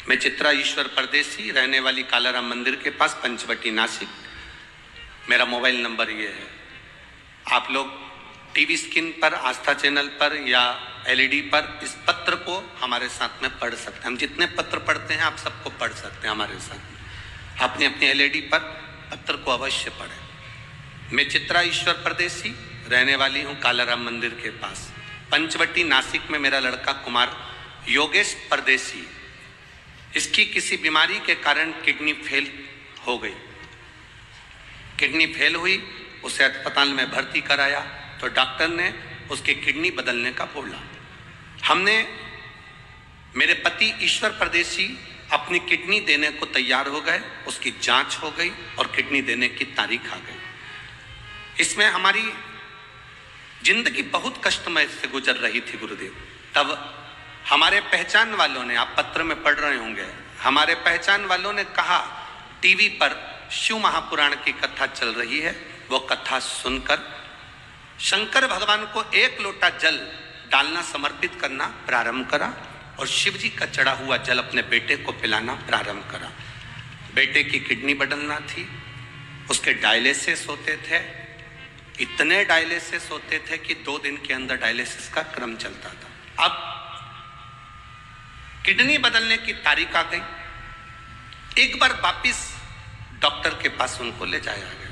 मैं चित्रा ईश्वर परदेसी, रहने वाली कालाराम मंदिर के पास, पंचवटी, नासिक। मेरा मोबाइल नंबर ये है। आप लोग टीवी स्क्रीन पर, आस्था चैनल पर या एलईडी पर इस पत्र को हमारे साथ में पढ़ सकते हैं। हम जितने पत्र पढ़ते हैं आप सबको पढ़ सकते हैं हमारे साथ। अपनी अपनी एलईडी पर पत्र को अवश्य पढ़ें। मैं चित्रा ईश्वर परदेसी, रहने वाली हूँ कालाराम मंदिर के पास, पंचवटी, नासिक में मेरा लड़का कुमार योगेश परदेसी, इसकी किसी बीमारी के कारण किडनी फेल हो गई। किडनी फेल हुई, उसे अस्पताल में भर्ती कराया तो डॉक्टर ने उसकी किडनी बदलने का बोला। हमने, मेरे पति ईश्वर परदेसी अपनी किडनी देने को तैयार हो गए। उसकी जांच हो गई और किडनी देने की तारीख आ गई। इसमें हमारी जिंदगी बहुत कष्टमय से गुजर रही थी गुरुदेव। तब हमारे पहचान वालों ने, आप पत्र में पढ़ रहे होंगे, हमारे पहचान वालों ने कहा टीवी पर शिव महापुराण की कथा चल रही है, वो कथा सुनकर शंकर भगवान को 1 लोटा जल डालना, समर्पित करना प्रारंभ करा और शिव जी का चढ़ा हुआ जल अपने बेटे को पिलाना प्रारंभ करा। बेटे की किडनी बदलना थी, उसके डायलिसिस होते थे। इतने डायलिसिस होते थे कि 2 दिन के अंदर डायलिसिस का क्रम चलता था। अब किडनी बदलने की तारीख आ गई। एक बार वापिस डॉक्टर के पास उनको ले जाया गया।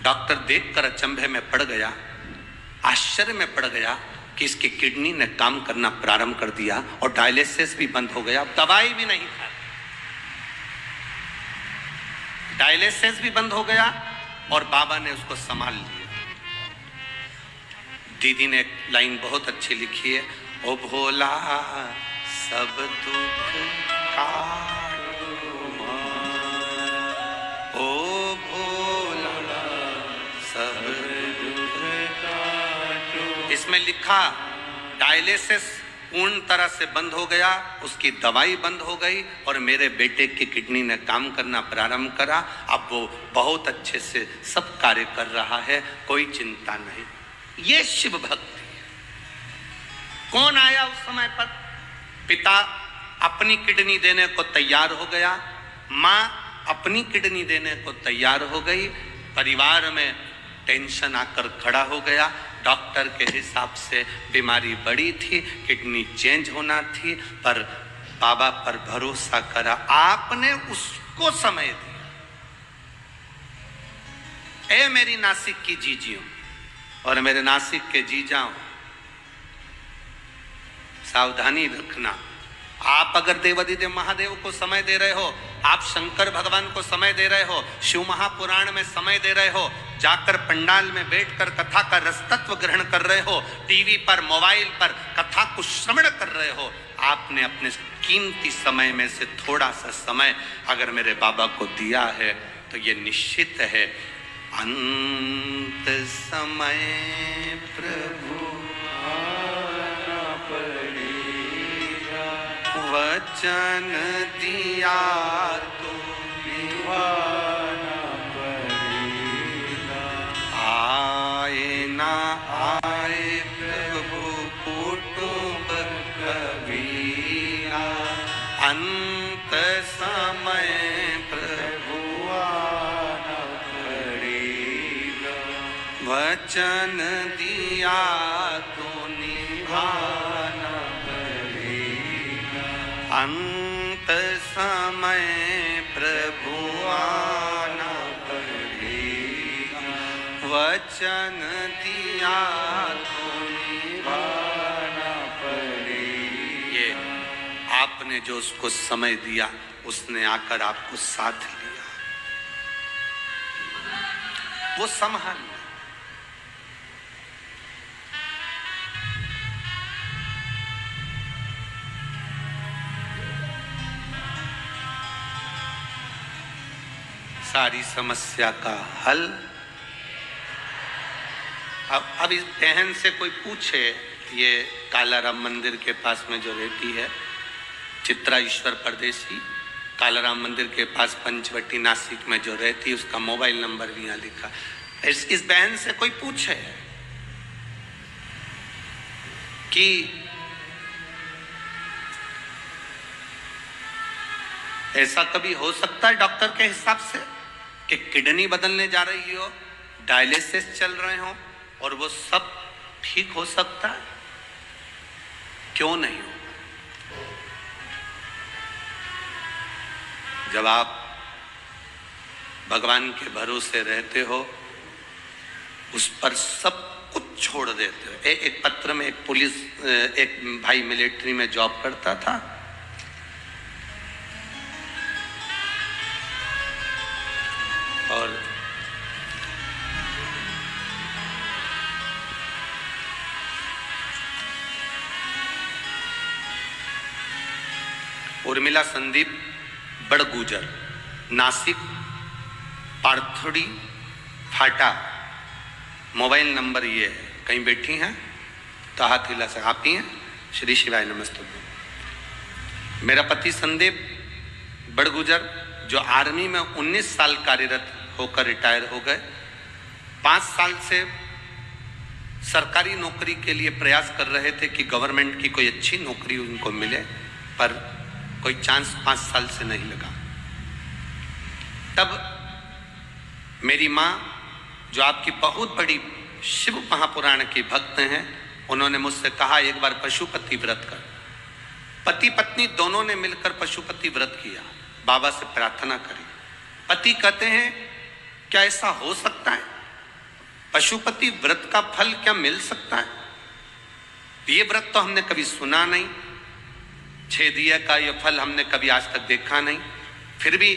डॉक्टर देखकर अचंभे में पड़ गया, आश्चर्य में पड़ गया कि इसकी किडनी ने काम करना प्रारंभ कर दिया और डायलिसिस भी बंद हो गया। दवाई भी नहीं था, डायलिसिस भी बंद हो गया और बाबा ने उसको संभाल लिया। दीदी ने एक लाइन बहुत अच्छी लिखी है, ओ भोला सब दुख काटो ओ भोला सब दुख काटो। इसमें लिखा डायलिसिस पूर्ण तरह से बंद हो गया, उसकी दवाई बंद हो गई और मेरे बेटे की किडनी ने काम करना प्रारंभ करा। अब वो बहुत अच्छे से सब कार्य कर रहा है, कोई चिंता नहीं। ये शिव भक्ति। कौन आया उस समय पर? पिता अपनी किडनी देने को तैयार हो गया, माँ अपनी किडनी देने को तैयार हो गई। परिवार में टेंशन आकर खड़ा हो गया। डॉक्टर के हिसाब से बीमारी बड़ी थी, किडनी चेंज होना थी, पर बाबा पर भरोसा करा। आपने उसको समय दिया। ए मेरी नासिक की जीजियों और मेरे नासिक के जीजाओं, सावधानी रखना। आप अगर देवाधिदेव महादेव को समय दे रहे हो, आप शंकर भगवान को समय दे रहे हो, शिव महापुराण में समय दे रहे हो, जाकर पंडाल में बैठकर कथा का रसतत्व ग्रहण कर रहे हो, टीवी पर, मोबाइल पर कथा को श्रवण कर रहे हो, आपने अपने कीमती समय में से थोड़ा सा समय अगर मेरे बाबा को दिया है तो ये निश्चित है अंत समय प्रभु वचन दिया तो निभाना पड़ेगा। आए ना आए प्रभु कुटुंब कबीरा, अंत समय प्रभु आना पड़ेगा। वचन दिया तो निभाना, अंत समय प्रभु आना पड़ेगा। वचन दिया तो निभाना पड़ेगा। ये आपने जो उसको समय दिया, उसने आकर आपको साथ लिया, वो संभाल। सारी समस्या का हल। अब इस बहन से कोई पूछे, ये कालाराम मंदिर के पास में जो रहती है, चित्रा ईश्वर परदेसी, कालाराम मंदिर के पास पंचवटी नासिक में जो रहती है, उसका मोबाइल नंबर भी यहाँ लिखा। इस बहन से कोई पूछे कि ऐसा कभी हो सकता है डॉक्टर के हिसाब से कि किडनी बदलने जा रही हो, डायलिसिस चल रहे हो और वो सब ठीक हो सकता है? क्यों नहीं हो? जब आप भगवान के भरोसे रहते हो, उस पर सब कुछ छोड़ देते हो। एक पत्र में एक भाई मिलिट्री में जॉब करता था, और उर्मिला संदीप बड़गुजर, नासिक पार्थोड़ी फाटा, मोबाइल नंबर ये है। कहीं बैठी हैं तो हाथ हिला से। आप ही हैं? श्री शिवाय नमस्ते। मेरा पति संदीप बड़गुजर, जो आर्मी में 19 साल कार्यरत होकर रिटायर हो गए, 5 साल से सरकारी नौकरी के लिए प्रयास कर रहे थे कि गवर्नमेंट की कोई अच्छी नौकरी उनको मिले, पर कोई चांस 5 साल से नहीं लगा। तब मेरी माँ, जो आपकी बहुत बड़ी शिव महापुराण की भक्त हैं, उन्होंने मुझसे कहा एक बार पशुपति व्रत कर। पति पत्नी दोनों ने मिलकर पशुपति व्रत किया, बाबा से प्रार्थना करी। पति कहते हैं क्या ऐसा हो सकता है? पशुपति व्रत का फल क्या मिल सकता है? ये व्रत तो हमने कभी सुना नहीं, 6 दिए का ये फल हमने कभी आज तक देखा नहीं। फिर भी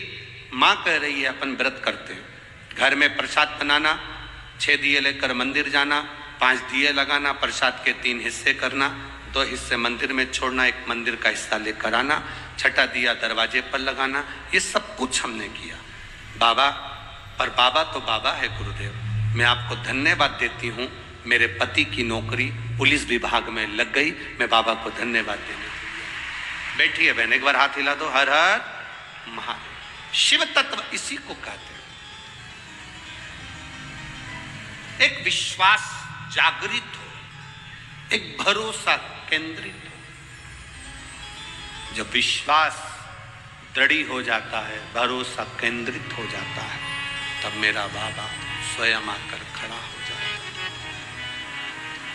माँ कह रही है अपन व्रत करते हैं। घर में प्रसाद बनाना, 6 दिए लेकर मंदिर जाना, 5 दिए लगाना, प्रसाद के 3 हिस्से करना, 2 हिस्से मंदिर में छोड़ना, एक मंदिर का हिस्सा लेकर आना, 6ठा दिया दरवाजे पर लगाना, ये सब कुछ हमने किया। बाबा, पर बाबा तो बाबा है गुरुदेव। मैं आपको धन्यवाद देती हूँ, मेरे पति की नौकरी पुलिस विभाग में लग गई। मैं बाबा को धन्यवाद देने के लिए। बैठी है बहन, एक बार हाथ हिला दो। हर हर महादेव। शिव तत्व इसी को कहते हैं। एक विश्वास जागृत हो, एक भरोसा केंद्रित हो। जब विश्वास दृढ़ हो जाता है, भरोसा केंद्रित हो जाता है, तब मेरा बाबा स्वयं आकर खड़ा हो जाता है।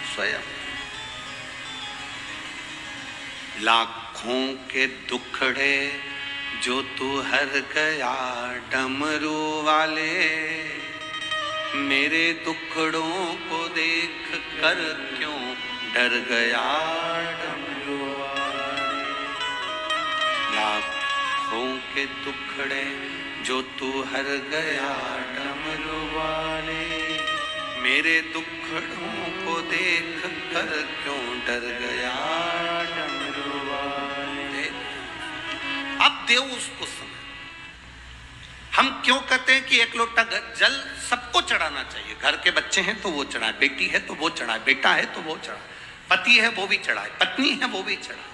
स्वयं लाखों के दुखड़े जो तू हर गया डमरू वाले, मेरे दुखड़ों को देख कर क्यों डर गया डमरू वाले। लाखों के दुखड़े जो तू हर गया डमरू वाले, मेरे दुखड़ों को देख कर क्यों डर गया डमरू वाले। अब देव उसको समझ। हम क्यों कहते हैं कि एक लोटा जल सबको चढ़ाना चाहिए? घर के बच्चे हैं तो वो चढ़ाए, बेटी है तो वो चढ़ाए, बेटा है तो वो चढ़ाए, पति है वो भी चढ़ाए, पत्नी है वो भी चढ़ाए।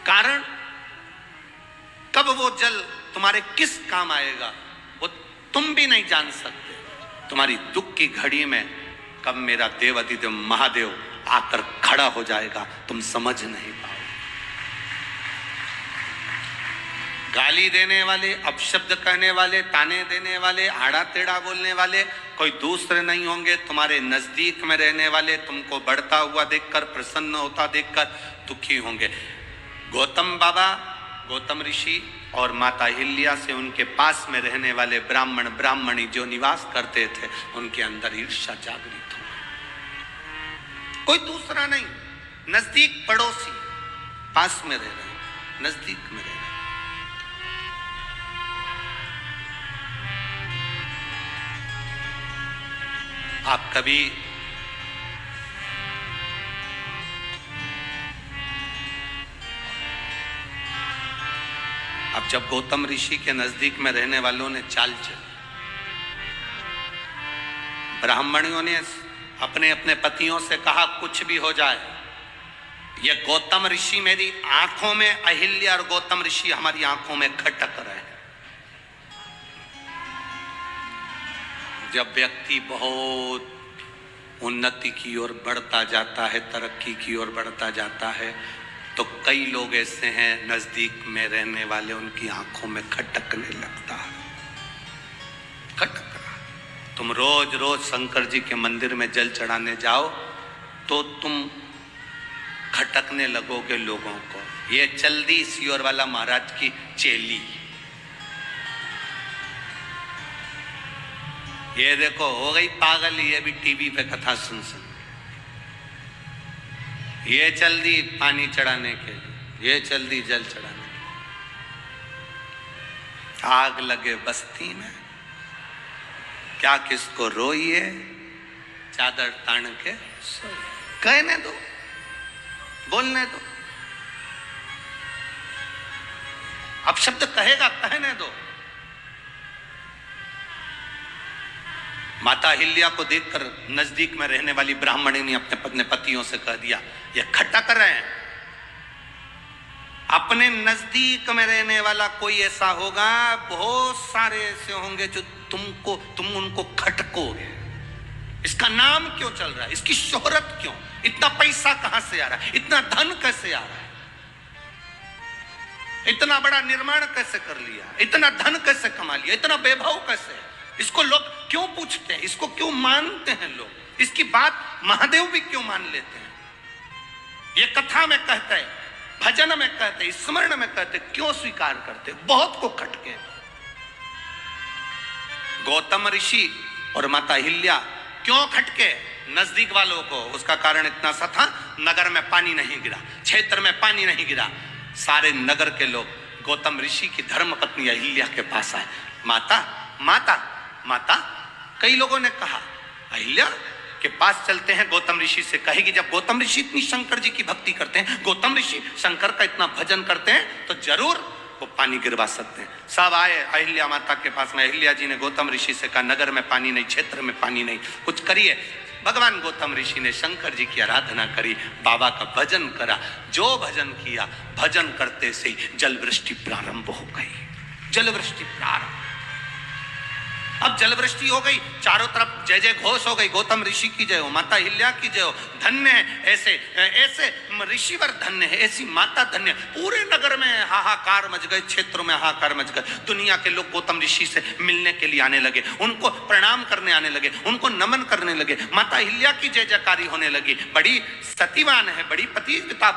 कारण कब वो जल तुम्हारे किस काम आएगा वो तुम भी नहीं जान सकते। तुम्हारी दुख की घड़ी में कब मेरा देव अधिदेव महादेव आकर खड़ा हो जाएगा तुम समझ नहीं पाओगे। गाली देने वाले, अपशब्द कहने वाले, ताने देने वाले, आड़ा टेढ़ा बोलने वाले कोई दूसरे नहीं होंगे, तुम्हारे नजदीक में रहने वाले तुमको बढ़ता हुआ देखकर, प्रसन्न होता देखकर दुखी होंगे। गौतम बाबा, गौतम ऋषि और माता हिल्या से उनके पास में रहने वाले ब्राह्मण ब्राह्मणी जो निवास करते थे, उनके अंदर ईर्ष्या जागृत हो। कोई दूसरा नहीं, नजदीक पड़ोसी, पास में रह रहे, नजदीक में रह रहे। आप कभी जब गौतम ऋषि के नजदीक में रहने वालों ने चाल चली, ब्राह्मणियों ने अपने अपने पतियों से कहा कुछ भी हो जाए, ये गौतम ऋषि मेरी आंखों में, अहिल्या और गौतम ऋषि हमारी आंखों में खटक रहे हैं। जब व्यक्ति बहुत उन्नति की ओर बढ़ता जाता है, तरक्की की ओर बढ़ता जाता है, तो कई लोग ऐसे हैं नजदीक में रहने वाले, उनकी आंखों में खटकने लगता है। खटक रहा। तुम रोज रोज शंकर जी के मंदिर में जल चढ़ाने जाओ तो तुम खटकने लगोगे लोगों को। ये चल्दी सियोर वाला महाराज की चेली, ये देखो हो गई पागल, ये भी टीवी पे कथा सुन सुन। ये चल दी पानी चढ़ाने के लिए, ये चल दी जल चढ़ाने के लिए। आग लगे बस्ती में, क्या किसको रोइए, चादर तान के सोइए। कहने दो, बोलने दो। अब शब्द कहेगा, कहने दो। माता अहिल्या को देखकर नजदीक में रहने वाली ब्राह्मणी ने अपने पतियों से कह दिया, ये खटक रहे हैं। अपने नजदीक में रहने वाला कोई ऐसा होगा, बहुत सारे ऐसे होंगे जो तुम उनको खटकोगे। इसका नाम क्यों चल रहा है, इसकी शोहरत क्यों, इतना पैसा कहां से आ रहा है, इतना धन कैसे आ रहा है, इतना बड़ा निर्माण कैसे कर लिया, इतना धन कैसे कमा लिया, इतना वैभव कैसे है? इसको लोग क्यों पूछते हैं, इसको क्यों मानते हैं लोग, इसकी बात महादेव भी क्यों मान लेते हैं? ये कथा में कहते हैं, भजन में कहते हैं, स्मरण में कहते, क्यों स्वीकार करते? बहुत को खटके। गौतम ऋषि और माता अहिल्या क्यों खटके नजदीक वालों को? उसका कारण इतना सा था, नगर में पानी नहीं गिरा, क्षेत्र में पानी नहीं गिरा। सारे नगर के लोग गौतम ऋषि की धर्म पत्नी अहिल्या के पास आए। माता माता माता, कई लोगों ने कहा अहिल्या के पास चलते हैं, गौतम ऋषि से कहेगी। जब गौतम ऋषि इतनी शंकर जी की भक्ति करते हैं, गौतम ऋषि शंकर का इतना भजन करते हैं, तो जरूर वो पानी गिरवा सकते हैं। सब आए अहिल्या माता के पास में। अहिल्या जी ने गौतम ऋषि से कहा, नगर में पानी नहीं, क्षेत्र में पानी नहीं, कुछ करिए। भगवान गौतम ऋषि ने शंकर जी की आराधना करी, बाबा का भजन करा। जो भजन किया, भजन करते से ही जल वृष्टि प्रारंभ हो गई। जल वृष्टि प्रारंभ। अब जल वृष्टि हो गई, चारों तरफ जय जय घोष हो गई, गौतम ऋषि की जय हो, माता अहिल्या की जय हो। धन्य है ऐसे ऐसे ऋषिवर, धन्य है ऐसी माता, धन्य। पूरे नगर में हाहाकार मच गए, क्षेत्रों में हाहाकार मच गए। दुनिया के लोग गौतम ऋषि से मिलने के लिए आने लगे, उनको प्रणाम करने आने लगे, उनको नमन करने लगे। माता अहिल्या की जय जयकारी होने लगी। बड़ी सतीवान है, बड़ी पतिव्रता,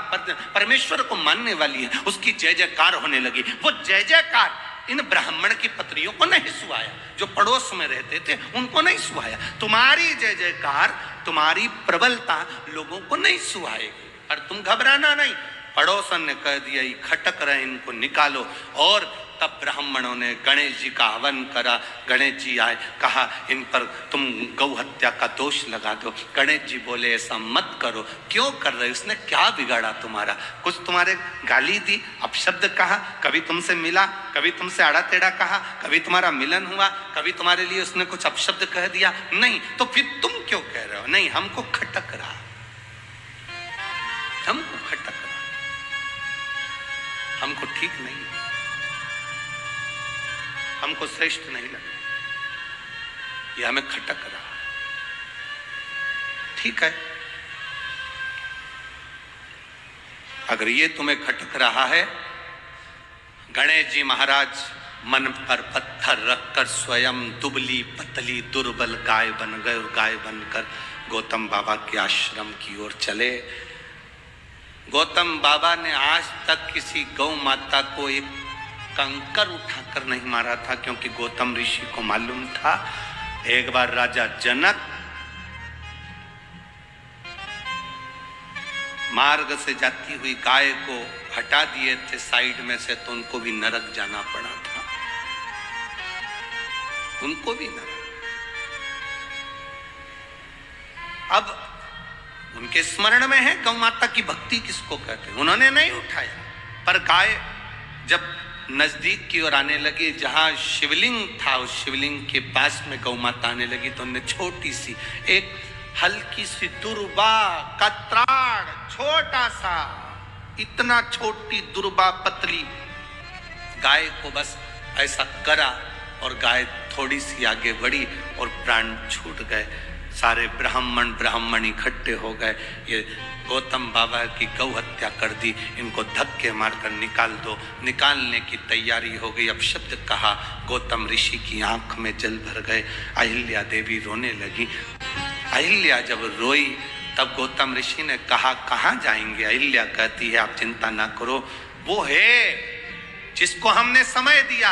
परमेश्वर को मानने वाली है, उसकी जय जयकार होने लगी। वो जय जयकार इन ब्राह्मण की पत्नियों को नहीं सुहाया, जो पड़ोस में रहते थे उनको नहीं सुहाया। तुम्हारी जय जयकार, तुम्हारी प्रबलता लोगों को नहीं सुहाएगी। और तुम घबराना नहीं। पड़ोसन ने कह दिया, ये खटक रहे, इनको निकालो। और तब ब्राह्मणों ने गणेश जी का हवन करा। गणेश जी आए, कहा इन पर तुम गौ हत्या का दोष लगा दो। गणेश जी बोले, ऐसा मत करो। क्यों कर रहे, उसने क्या बिगाड़ा तुम्हारा? कुछ तुम्हारे गाली दी, अपशब्द कहा, कभी तुमसे मिला, कभी तुमसे आड़ा टेढ़ा कहा, कभी तुम्हारा मिलन हुआ, कभी तुम्हारे लिए उसने कुछ अपशब्द कह दिया? नहीं, तो फिर तुम क्यों कह रहे हो? नहीं, हमको खटक रहा, हमको खटक रहा, हमको ठीक नहीं, हमको श्रेष्ठ नहीं लगा, ये हमें खटक रहा। ठीक है, अगर ये तुम्हें खटक रहा है, गणेश जी महाराज मन पर पत्थर रखकर स्वयं दुबली पतली दुर्बल गाय बन गए और गाय बनकर गौतम बाबा के आश्रम की ओर चले। गौतम बाबा ने आज तक किसी गौ माता को एक कंकर उठाकर नहीं मारा था, क्योंकि गौतम ऋषि को मालूम था एक बार राजा जनक मार्ग से जाती हुई गाय को हटा दिए थे साइड में से, तो उनको भी नरक जाना पड़ा था, उनको भी नरक। अब उनके स्मरण में है गौ माता की भक्ति किसको कहते हैं, उन्होंने नहीं उठाया। पर गाय जब नजदीक की ओर आने लगी, जहां शिवलिंग था उस शिवलिंग के पास में गौ माता आने लगी तो उन्हें छोटी सी एक हल्की सी दुर्बा का त्राण, छोटा सा, इतना छोटी दुर्बा पतली गाय को बस ऐसा करा और गाय थोड़ी सी आगे बढ़ी और प्राण छूट गए। सारे ब्राह्मण इकट्ठे हो गए, ये गौतम बाबा की गौ हत्या कर दी, इनको धक्के मारकर निकाल दो। निकालने की तैयारी हो गई, अब शब्द कहा, गौतम ऋषि की आंख में जल भर गए। अहिल्या देवी रोने लगी। अहिल्या जब रोई तब गौतम ऋषि ने कहा, कहाँ जाएंगे? अहिल्या कहती है, आप चिंता ना करो, वो है जिसको हमने समय दिया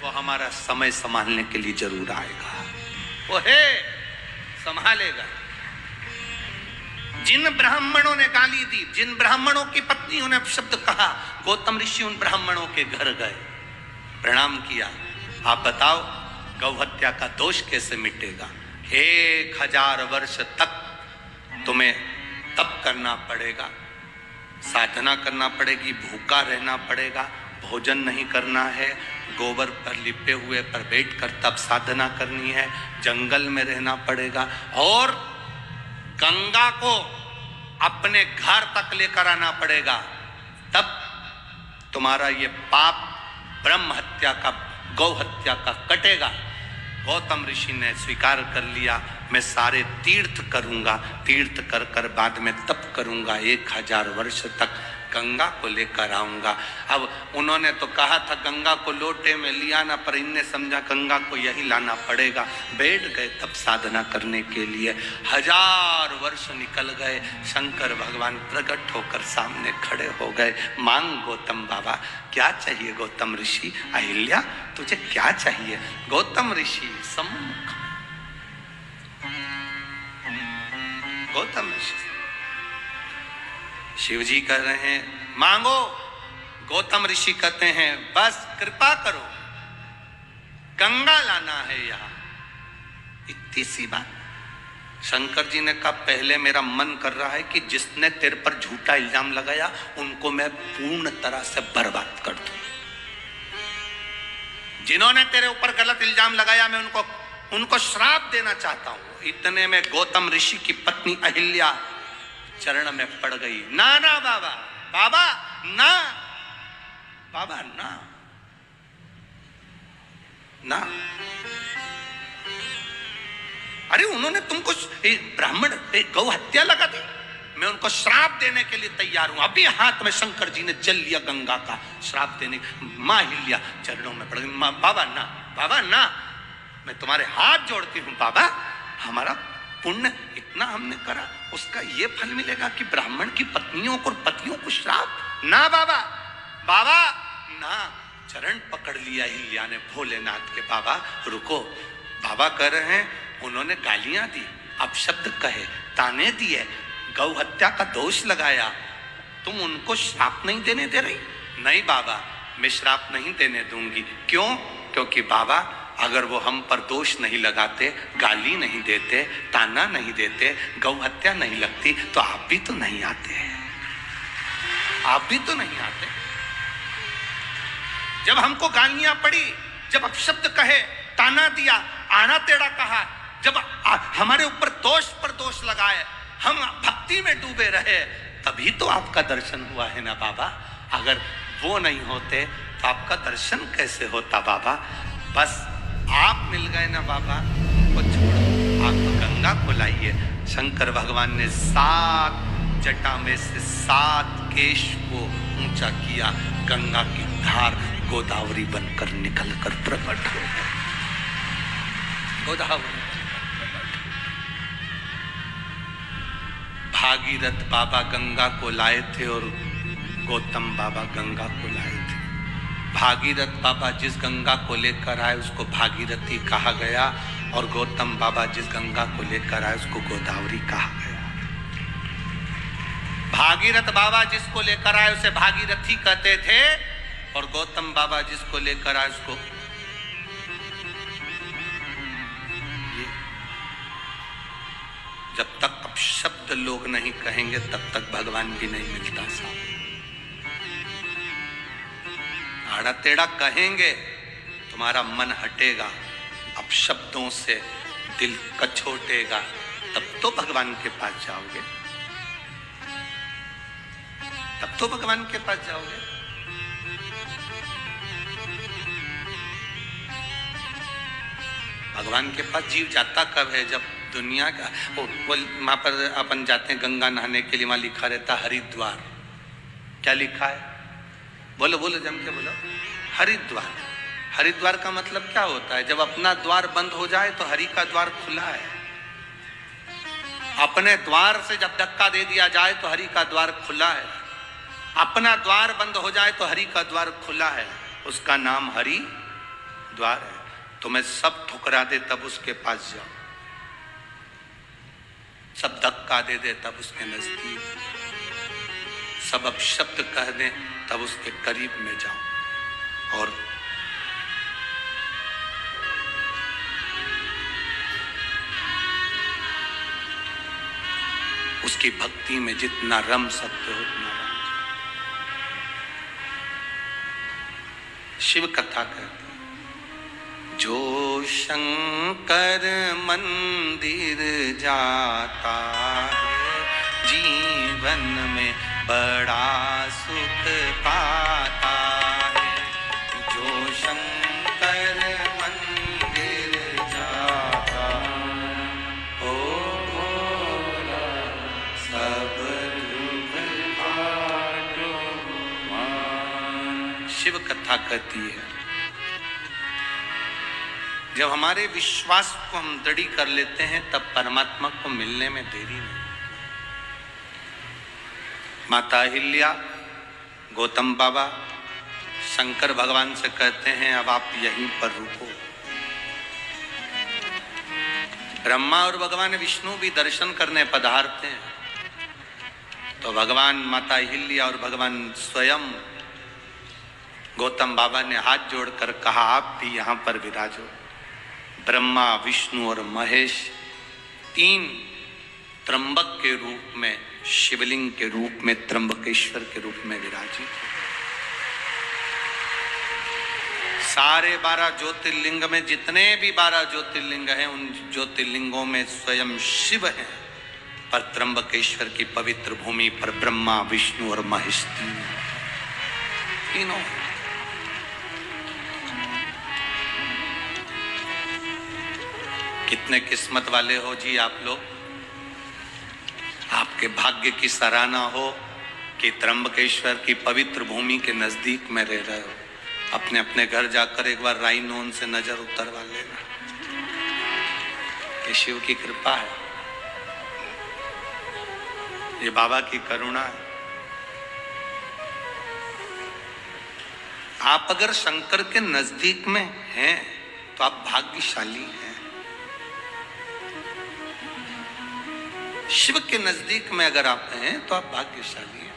वो हमारा समय संभालने के लिए जरूर आएगा, वो है, संभालेगा। जिन ब्राह्मणों ने गाली दी, जिन ब्राह्मणों की पत्नियों ने शब्द कहा, गौतम ऋषि उन ब्राह्मणों के घर गए, प्रणाम किया। आप बताओ गौ हत्या का दोष कैसे मिटेगा? 1000 वर्ष तक तुम्हें तप करना पड़ेगा, साधना करना पड़ेगी, भूखा रहना पड़ेगा, भोजन नहीं करना है, गोबर पर लिपे हुए पर बैठकर तब साधना करनी है, जंगल में रहना पड़ेगा और गंगा को अपने घर तक लेकर आना पड़ेगा, तब तुम्हारा ये पाप ब्रह्म हत्या का, गौ हत्या का कटेगा। गौतम ऋषि ने स्वीकार कर लिया, मैं सारे तीर्थ करूंगा, तीर्थ कर कर बाद में तप करूंगा, 1000 वर्ष तक गंगा को लेकर आऊंगा। अब उन्होंने तो कहा था गंगा को लोटे में लिया ना, पर इनने समझा गंगा को यही लाना पड़ेगा, बैठ गए तब साधना करने के लिए। 1000 वर्ष निकल गए, शंकर भगवान प्रकट होकर सामने खड़े हो गए। मांग गौतम बाबा, क्या चाहिए गौतम ऋषि? अहिल्या तुझे क्या चाहिए? गौतम ऋषि सम्मुख, गौतम ऋषि, शिव जी कह रहे हैं मांगो, गौतम ऋषि कहते हैं बस कृपा करो, गंगा लाना है यहां। इतनी सी बात। शंकर जी ने कहा, पहले मेरा मन कर रहा है कि जिसने तेरे पर झूठा इल्जाम लगाया उनको मैं पूर्ण तरह से बर्बाद कर दूं। जिन्होंने तेरे ऊपर गलत इल्जाम लगाया मैं उनको श्राप देना चाहता हूं। इतने में गौतम ऋषि की पत्नी अहिल्या चरण में पड़ गई। ना ना बाबा, बाबा ना, बाबा ना, ना। अरे उन्होंने तुमको ब्राह्मण गौ हत्या लगा दी, मैं उनको श्राप देने के लिए तैयार हूं। अभी हाथ में शंकर जी ने जल लिया गंगा का, श्राप देने। मां अहिल्या चरणों में पड़ गई। बाबा ना, बाबा ना, मैं तुम्हारे हाथ जोड़ती हूं बाबा, हमारा पुण्य इतना हमने करा, उसका ये फल मिलेगा कि ब्राह्मण की पत्नियों को, पतियों को श्राप? ना बाबा, बाबा ना। चरण पकड़ लिया अहिल्या ने भोलेनाथ के। बाबा रुको, बाबा कह रहे हैं उन्होंने गालियां दी, अपशब्द कहे, ताने दिए, गौ हत्या का दोष लगाया, तुम उनको श्राप नहीं देने दे रही? नहीं बाबा, मैं श्राप नहीं देने दूंगी। क्यों? क्योंकि बाबा अगर वो हम पर दोष नहीं लगाते, गाली नहीं देते, ताना नहीं देते, गौ हत्या नहीं लगती तो आप भी तो नहीं आते, आप भी तो नहीं आते। जब हमको गालियां पड़ी, जब अपशब्द कहे, ताना दिया, आना टेढ़ा कहा, जब हमारे ऊपर दोष पर दोष लगाए, हम भक्ति में डूबे रहे, तभी तो आपका दर्शन हुआ है ना बाबा। अगर वो नहीं होते तो आपका दर्शन कैसे होता बाबा? बस आप मिल गए ना बाबा, वो छोड़ो, आप गंगा को लाइए। शंकर भगवान ने 7 जटा में से 7 केश को ऊंचा किया, गंगा की धार गोदावरी बनकर निकलकर प्रकट हो गई। गोदावरी भागीरथ बाबा गंगा को लाए थे और गौतम बाबा गंगा को लाए थे। भागीरथ बाबा जिस गंगा को लेकर आए उसको भागीरथी कहा गया और गौतम बाबा जिस गंगा को लेकर आए उसको गोदावरी कहा गया। भागीरथ बाबा जिसको लेकर आए उसे भागीरथी कहते थे और गौतम बाबा जिसको लेकर आए उसको जब तक अपशब्द लोग नहीं कहेंगे तब तक भगवान भी नहीं मिलता साहब। आड़ा टेढ़ा कहेंगे, तुम्हारा मन हटेगा, अब शब्दों से दिल कछोटेगा, तब तो भगवान के पास जाओगे, तब तो भगवान के पास जाओगे। भगवान के पास जीव जाता कब है? जब दुनिया का वो वहां पर अपन जाते हैं गंगा नहाने के लिए, वहां लिखा रहता हरिद्वार। क्या लिखा है? बोलो बोलो, जम के बोलो। हरिद्वार। हरिद्वार का मतलब क्या होता है? जब अपना द्वार बंद हो जाए तो हरि का द्वार खुला है। अपने द्वार से जब धक्का दे दिया जाए तो हरि का द्वार खुला है। अपना द्वार बंद हो जाए तो हरि का द्वार खुला है। उसका नाम हरि द्वार है। तुम्हें सब ठुकरा दे तब उसके पास जाओ, सब धक्का दे दे तब उसके नजदीक, सब अपशब्द कह दे तब उसके करीब में जाओ। और उसकी भक्ति में जितना रम सकते हो उतना रम। शिव कथा कहते हैं, जो शंकर मंदिर जाता है जीवन में बड़ा सुख पाता है। जो शंकर मंदिर जाता हो भोला सब दुख काटो मान। शिव कथा कहती है, जब हमारे विश्वास को हम दृढ़ कर लेते हैं तब परमात्मा को मिलने में देरी नहीं। माता अहिल्या, गौतम बाबा शंकर भगवान से कहते हैं अब आप यहीं पर रुको। ब्रह्मा और भगवान विष्णु भी दर्शन करने पधारते हैं तो भगवान माता अहिल्या और भगवान स्वयं गौतम बाबा ने हाथ जोड़कर कहा आप भी यहां पर विराजो। ब्रह्मा, विष्णु और महेश तीन त्र्यंबक के रूप में, शिवलिंग के रूप में, त्र्यंबकेश्वर के रूप में विराजित। सारे 12 ज्योतिर्लिंग में जितने भी 12 ज्योतिर्लिंग हैं उन ज्योतिर्लिंगों में स्वयं शिव हैं, पर त्र्यंबकेश्वर की पवित्र भूमि पर ब्रह्मा, विष्णु और महेश तीनों। कितने किस्मत वाले हो जी आप लोग। आपके भाग्य की सराहना हो कि त्र्यंबकेश्वर की पवित्र भूमि के नजदीक में रह रहे हो। अपने अपने घर जाकर एक बार राइनोन से नजर उतरवा लेना। ये शिव की कृपा है, ये बाबा की करुणा है। आप अगर शंकर के नजदीक में हैं तो आप भाग्यशाली हैं। शिव के नजदीक में अगर आप हैं तो आप भाग्यशाली हैं।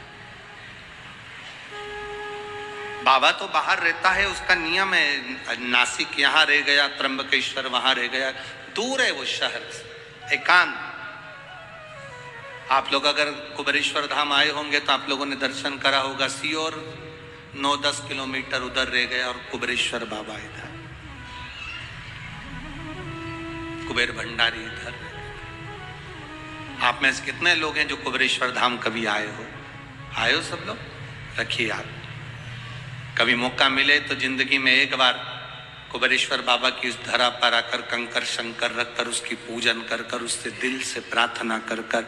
बाबा तो बाहर रहता है, उसका नियम है। नासिक यहां रह गया, त्र्यंबकेश्वर वहां रह गया, दूर है वो शहर से, एकांत। आप लोग अगर कुबेरेश्वर धाम आए होंगे तो आप लोगों ने दर्शन करा होगा। सीओर 9-10 किलोमीटर उधर रह गया और कुबेरेश्वर बाबा इधर, कुबेर भंडारी इधर। आप में से कितने लोग हैं जो कुबेरेश्वर धाम कभी आए हो? आए हो सब लोग? रखिए याद, कभी मौका मिले तो जिंदगी में एक बार कुबेरेश्वर बाबा की उस धरा पर आकर कंकर शंकर रखकर उसकी पूजन कर कर उससे दिल से प्रार्थना कर कर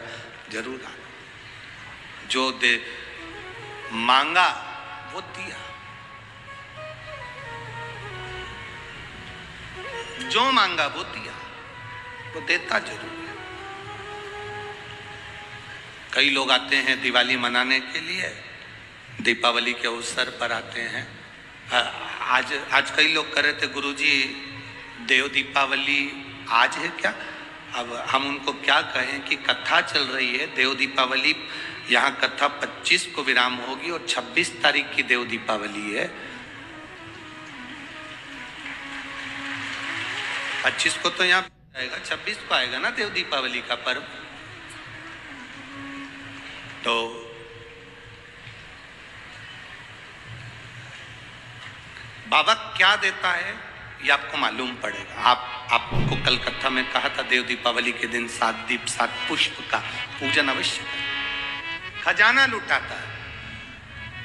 जरूर आना। जो दे मांगा वो दिया, जो मांगा वो दिया, वो देता जरूर है। कई लोग आते हैं दिवाली मनाने के लिए, दीपावली के अवसर पर आते हैं। आज कई लोग कह रहे थे गुरुजी देव दीपावली आज है क्या? अब हम उनको क्या कहें कि कथा चल रही है देव दीपावली। यहाँ कथा 25 को विराम होगी और 26 तारीख की देव दीपावली है। 25 को तो यहाँ आएगा, 26 को आएगा ना देव दीपावली का पर्व। तो बाबा क्या देता है ये आपको मालूम पड़ेगा। आपको कलकत्ता में कहा था देव दीपावली के दिन 7 दीप 7 पुष्प का पूजन अवश्य करें। खजाना लुटाता है।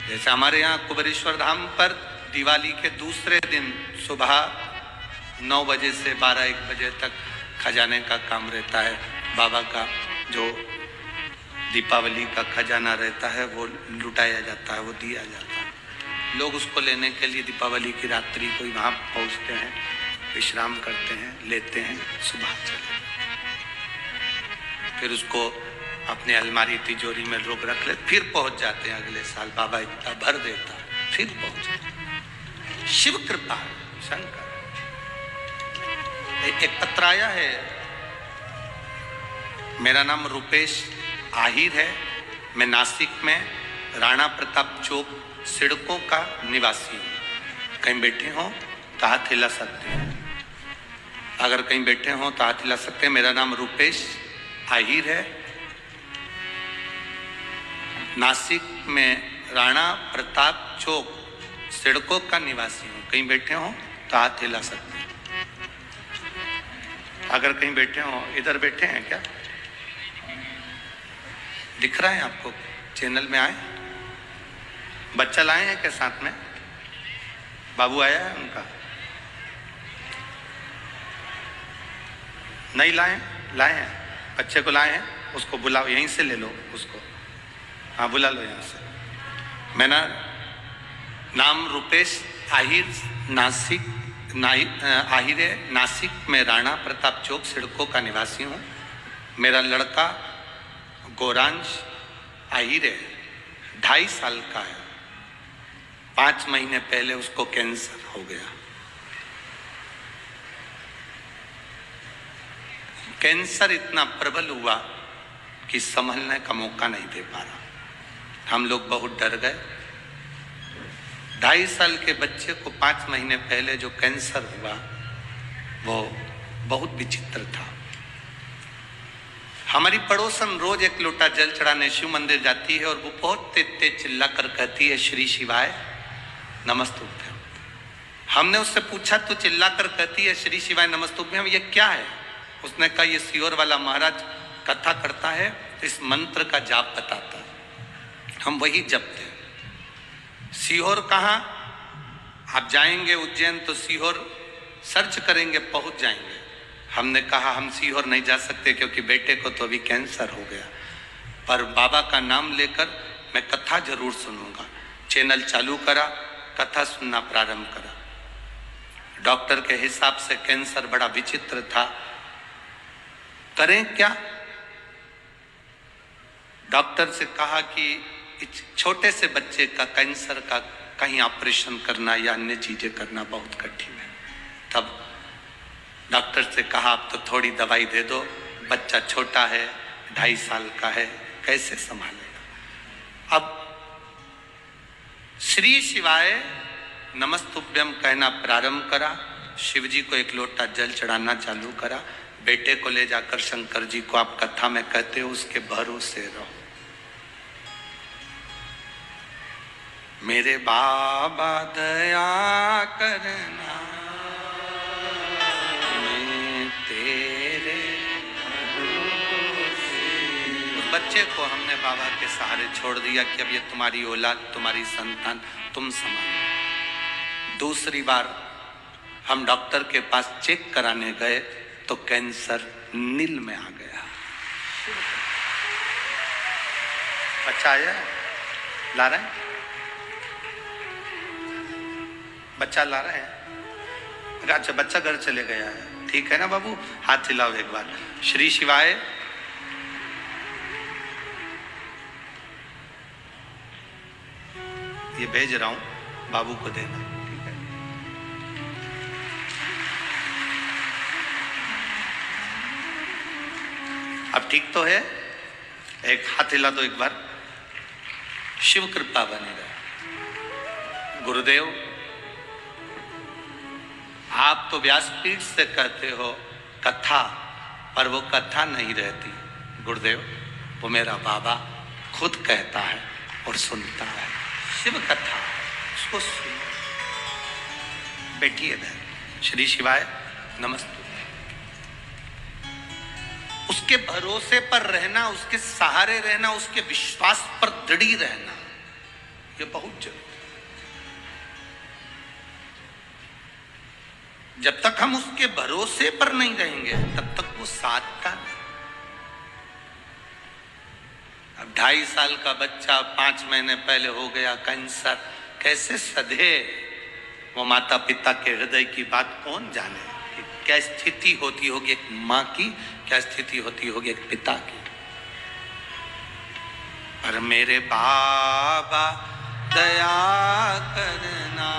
जैसे हमारे यहाँ कुबेरेश्वर धाम पर दिवाली के दूसरे दिन सुबह 9 बजे से 12-1 बजे तक खजाने का काम रहता है। बाबा का जो दीपावली का खजाना रहता है वो लुटाया जाता है, वो दिया जाता है। लोग उसको लेने के लिए दीपावली की रात्रि को वहाँ पहुँचते हैं, विश्राम करते हैं, लेते हैं, सुबह चले, फिर उसको अपने अलमारी तिजोरी में लोग रख ले, फिर पहुँच जाते हैं अगले साल। बाबा इतना भर देता है, फिर पहुँच जाते। शिव कृपा शंकर। एक पत्र आया है, मेरा नाम रुपेश आहिर है, मैं नासिक में राणा प्रताप चौक सिड़कों का निवासी हूँ। कहीं बैठे हो तो हाथ हिला सकते हैं, अगर कहीं बैठे हो तो हाथ हिला सकते हैं। मेरा नाम रुपेश आहिर है, नासिक में राणा प्रताप चौक सिड़कों का निवासी हूँ। कहीं बैठे हो तो हाथ हिला सकते हैं, अगर कहीं बैठे हो। इधर बैठे हैं क्या? दिख रहा है आपको? चैनल में आए? बच्चा लाए हैं क्या साथ में? बाबू आया है उनका? नहीं लाए? लाए हैं, बच्चे को लाए हैं, उसको बुलाओ, यहीं से ले लो उसको। हाँ बुला लो यहाँ से। मेरा नाम रुपेश आहिर, आहिर है, नासिक में राणा प्रताप चौक सिड़कों का निवासी हूँ। मेरा लड़का गौरांश आहिर है, 2.5 साल का है। 5 महीने पहले उसको कैंसर हो गया। कैंसर इतना प्रबल हुआ कि संभलने का मौका नहीं दे पा रहा। हम लोग बहुत डर गए। 2.5 साल के बच्चे को 5 महीने पहले जो कैंसर हुआ वो बहुत विचित्र था। हमारी पड़ोसन रोज 1 लोटा जल चढ़ाने शिव मंदिर जाती है और वो बहुत तेज चिल्ला कर कहती है, श्री शिवाय नमस्तुभ्यम। हमने उससे पूछा, तो चिल्ला कर कहती है श्री शिवाय नमस्तुभ्यम, ये क्या है? उसने कहा, ये सीहोर वाला महाराज कथा करता है, इस मंत्र का जाप बताता है, हम वही जपते हैं। सीहोर कहाँ? आप जाएंगे उज्जैन तो सीहोर सर्च करेंगे, पहुंच जाएंगे। हमने कहा हम सीहोर नहीं जा सकते क्योंकि बेटे को तो अभी कैंसर हो गया, पर बाबा का नाम लेकर मैं कथा जरूर सुनूंगा। चैनल चालू करा, कथा सुनना प्रारंभ करा। डॉक्टर के हिसाब से कैंसर बड़ा विचित्र था, करें क्या? डॉक्टर से कहा कि छोटे से बच्चे का कैंसर का कहीं ऑपरेशन करना या अन्य चीजें करना बहुत कठिन है। तब डॉक्टर से कहा, आप तो थोड़ी दवाई दे दो, बच्चा छोटा है, 2.5 साल का है, कैसे संभालेगा? अब श्री शिवाय नमस्तुभ्यम कहना प्रारंभ करा, शिव जी को 1 लोटा जल चढ़ाना चालू करा। बेटे को ले जाकर शंकर जी को आप कथा में कहते हो, उसके भरोसे रहो। मेरे बाबा दया करना, मैं तेरे भरोसे। उस बच्चे को हमने बाबा के सहारे छोड़ दिया कि अब ये तुम्हारी औलाद, तुम्हारी संतान, तुम संभालो। दूसरी बार हम डॉक्टर के पास चेक कराने गए तो कैंसर नील में आ गया। बच्चा आया, ला रहे हैं, बच्चा ला रहे हैं। अच्छा, बच्चा घर चले गया है, ठीक है ना बाबू? हाथ हिलाओ एक बार, श्री शिवाय। ये भेज रहा हूं, बाबू को देना, ठीक है? अब ठीक तो है? एक हाथ हिला दो एक बार। शिव कृपा बनी रहे। गुरुदेव, आप तो व्यासपीठ से कहते हो कथा, पर वो कथा नहीं रहती। गुरुदेव, वो मेरा बाबा खुद कहता है और सुनता है। शिव कथा, उसको सुनो। बैठिए इधर। श्री शिवाय नमस्ते। उसके भरोसे पर रहना, उसके सहारे रहना, उसके विश्वास पर दृढ़ रहना, ये बहुत जरूरी है। जब तक हम उसके भरोसे पर नहीं रहेंगे तब तक वो साथ का नहीं। अब 2.5 साल का बच्चा 5 महीने पहले हो गया कैंसर, कैसे सधे वो माता पिता के हृदय की बात कौन जाने। क्या स्थिति होती होगी एक माँ की, क्या स्थिति होती होगी एक पिता की। पर मेरे बाबा दया करना,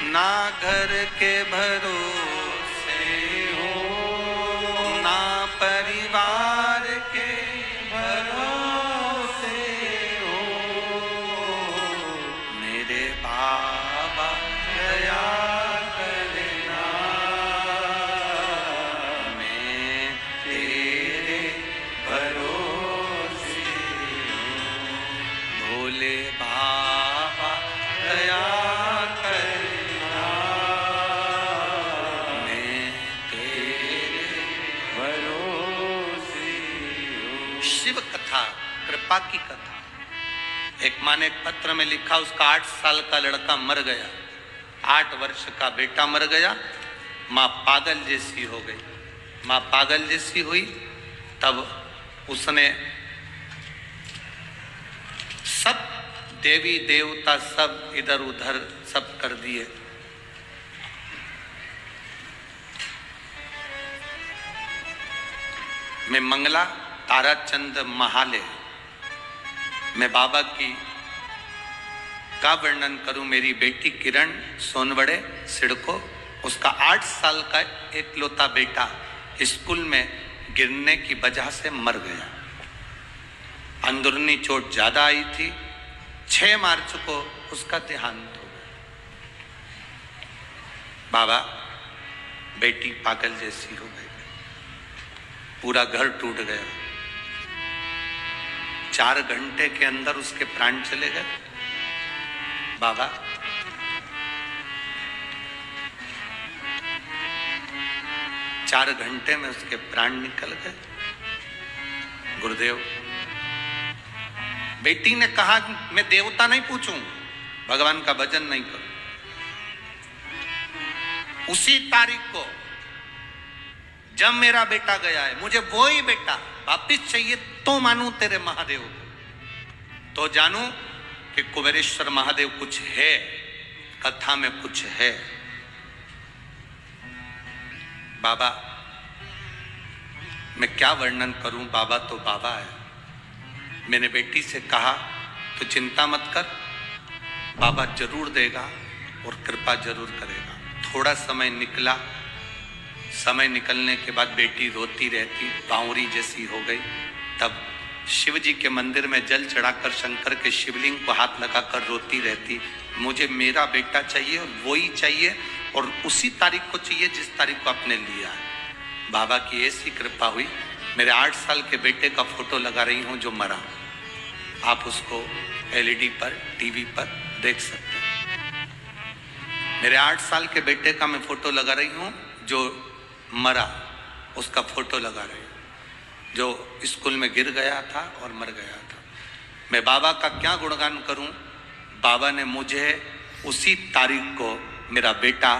ना घर के भरोसे हो, ना परिवार के भरोसे हो, मेरे बाबा दया करना, मैं तेरे भरोसे हूँ। भोले बाबा दया कृपा की कथा। एक माँ ने एक पत्र में लिखा, उसका 8 साल का लड़का मर गया, 8 वर्ष का बेटा मर गया, माँ पागल जैसी हो गई। माँ पागल जैसी हुई तब उसने सब देवी देवता सब इधर उधर सब कर दिए। मैं मंगला ताराचंद महाले, मैं बाबा की का वर्णन करूं। मेरी बेटी किरण सोनवड़े सिडको, उसका 8 साल का एकलौता बेटा स्कूल में गिरने की वजह से मर गया। अंदरूनी चोट ज्यादा आई थी। 6 मार्च को उसका देहांत हो गया। बाबा, बेटी पागल जैसी हो गई, पूरा घर टूट गया। 4 घंटे के अंदर उसके प्राण चले गए। बाबा, चार घंटे में उसके प्राण निकल गए। गुरुदेव, बेटी ने कहा मैं देवता नहीं पूछूं, भगवान का भजन नहीं करूं। उसी तारीख को जब मेरा बेटा गया है, मुझे वो ही बेटा वापिस चाहिए तो मानूं तेरे महादेव को, तो जानूं कि कुबेरेश्वर महादेव कुछ है, कथा में कुछ है। बाबा, मैं क्या वर्णन करूं, बाबा तो बाबा है। मैंने बेटी से कहा तो चिंता मत कर, बाबा जरूर देगा और कृपा जरूर करेगा। थोड़ा समय निकला, समय निकलने के बाद बेटी रोती रहती, बावरी जैसी हो गई। तब शिव जी के मंदिर में जल चढ़ाकर शंकर के शिवलिंग को हाथ लगाकर रोती रहती, मुझे मेरा बेटा चाहिए और वो ही चाहिए और उसी तारीख को चाहिए जिस तारीख को आपने लिया है। बाबा की ऐसी कृपा हुई, मेरे 8 साल के बेटे का फोटो लगा रही हूँ जो मरा। आप उसको LED पर, टीवी पर देख सकते हैं। मेरे 8 साल के बेटे का मैं फोटो लगा रही हूँ जो मरा, उसका फोटो लगा रही हूँ, जो स्कूल में गिर गया था और मर गया था। मैं बाबा का क्या गुणगान करूं। बाबा ने मुझे उसी तारीख को मेरा बेटा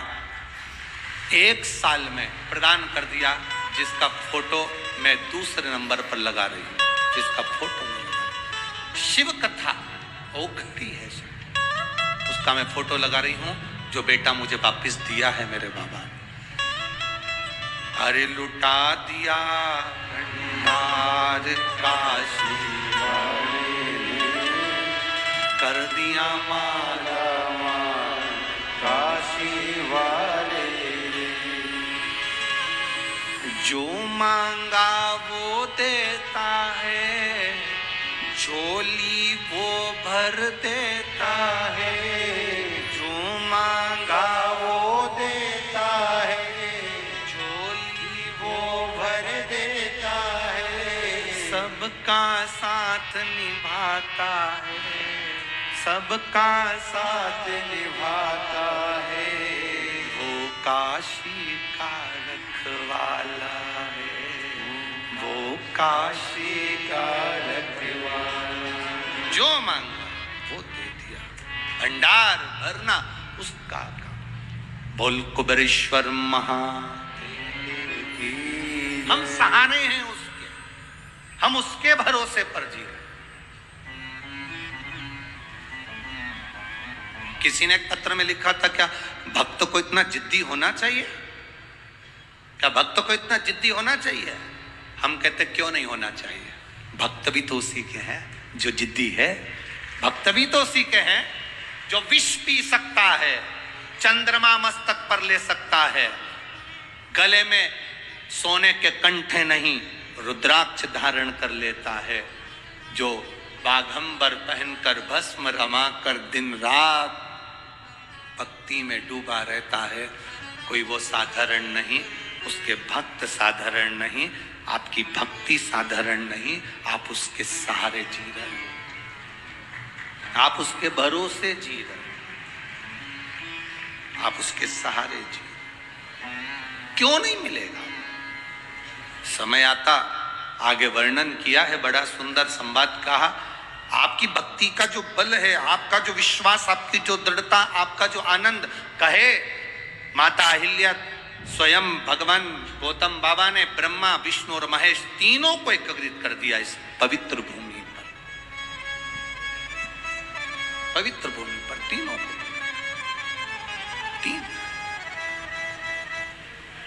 1 साल में प्रदान कर दिया, जिसका फोटो मैं दूसरे नंबर पर लगा रही हूं, जिसका फोटो मैं लगा। शिव कथा औखड़ी है, उसका मैं फोटो लगा रही हूं जो बेटा मुझे वापिस दिया है मेरे बाबा ने। अरे लुटा दिया भंडार काशी वाले, कर दिया माला माल काशी वाले, जो मांगा वो देता है, झोली वो भर देता है, जो मांगा वो देता है, झोली वो भर देता है, सबका निभाता है, सबका साथ निभाता है, वो काशी का रखवाला है, वो काशी का रखवाला। जो मांगा वो दे दिया, भंडार भरना उसका काम। बोल कुबेरेश्वर महादेव की। हम सहारे हैं उसके, हम उसके भरोसे पर जी रहे। किसी ने एक पत्र में लिखा था, क्या भक्त को इतना जिद्दी होना चाहिए? क्या भक्त को इतना जिद्दी होना चाहिए? हम कहते क्यों नहीं होना चाहिए? भक्त भी तो उसी के हैं जो जिद्दी है। भक्त भी तो उसी के हैं जो विष पी सकता है, चंद्रमा मस्तक पर ले सकता है, गले में सोने के कंठे नहीं रुद्राक्ष धारण कर लेता है, जो बाघंबर पहनकर भस्म रमाकर दिन रात भक्ति में डूबा रहता है। कोई वो साधारण नहीं, उसके भक्त साधारण नहीं, आपकी भक्ति साधारण नहीं। आप उसके सहारे जी रहे हैं, आप उसके भरोसे जी रहे हैं, आप उसके सहारे जी। क्यों नहीं मिलेगा? समय आता, आगे वर्णन किया है, बड़ा सुंदर संवाद कहा। आपकी भक्ति का जो बल है, आपका जो विश्वास, आपकी जो दृढ़ता, आपका जो आनंद, कहे माता अहिल्या स्वयं भगवान गौतम बाबा ने ब्रह्मा विष्णु और महेश तीनों को एकत्रित कर दिया इस पवित्र भूमि पर। पवित्र भूमि पर तीनों को,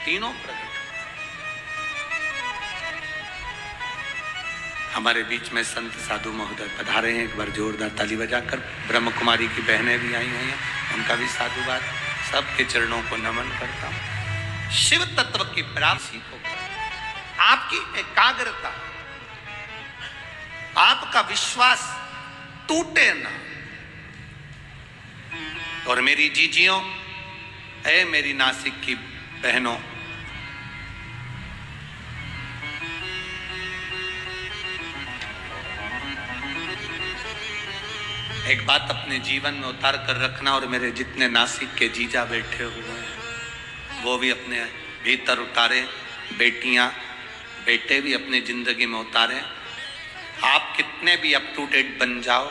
तीनों प्रकट। हमारे बीच में संत साधु महोदय पधारे हैं, एक बार जोरदार ताली बजाकर। ब्रह्म कुमारी की बहनें भी आई हुई हैं, उनका भी साधुवाद। सबके चरणों को नमन करता हूं। शिव तत्व की प्राप्ति को आपकी एकाग्रता, आपका विश्वास टूटे ना। और मेरी जीजियों, ऐ मेरी नासिक की बहनों, एक बात अपने जीवन में उतार कर रखना, और मेरे जितने नासिक के जीजा बैठे हुए हैं वो भी अपने भीतर उतारे, बेटियां बेटे भी अपनी जिंदगी में उतारे। आप कितने भी अप टू डेट बन जाओ,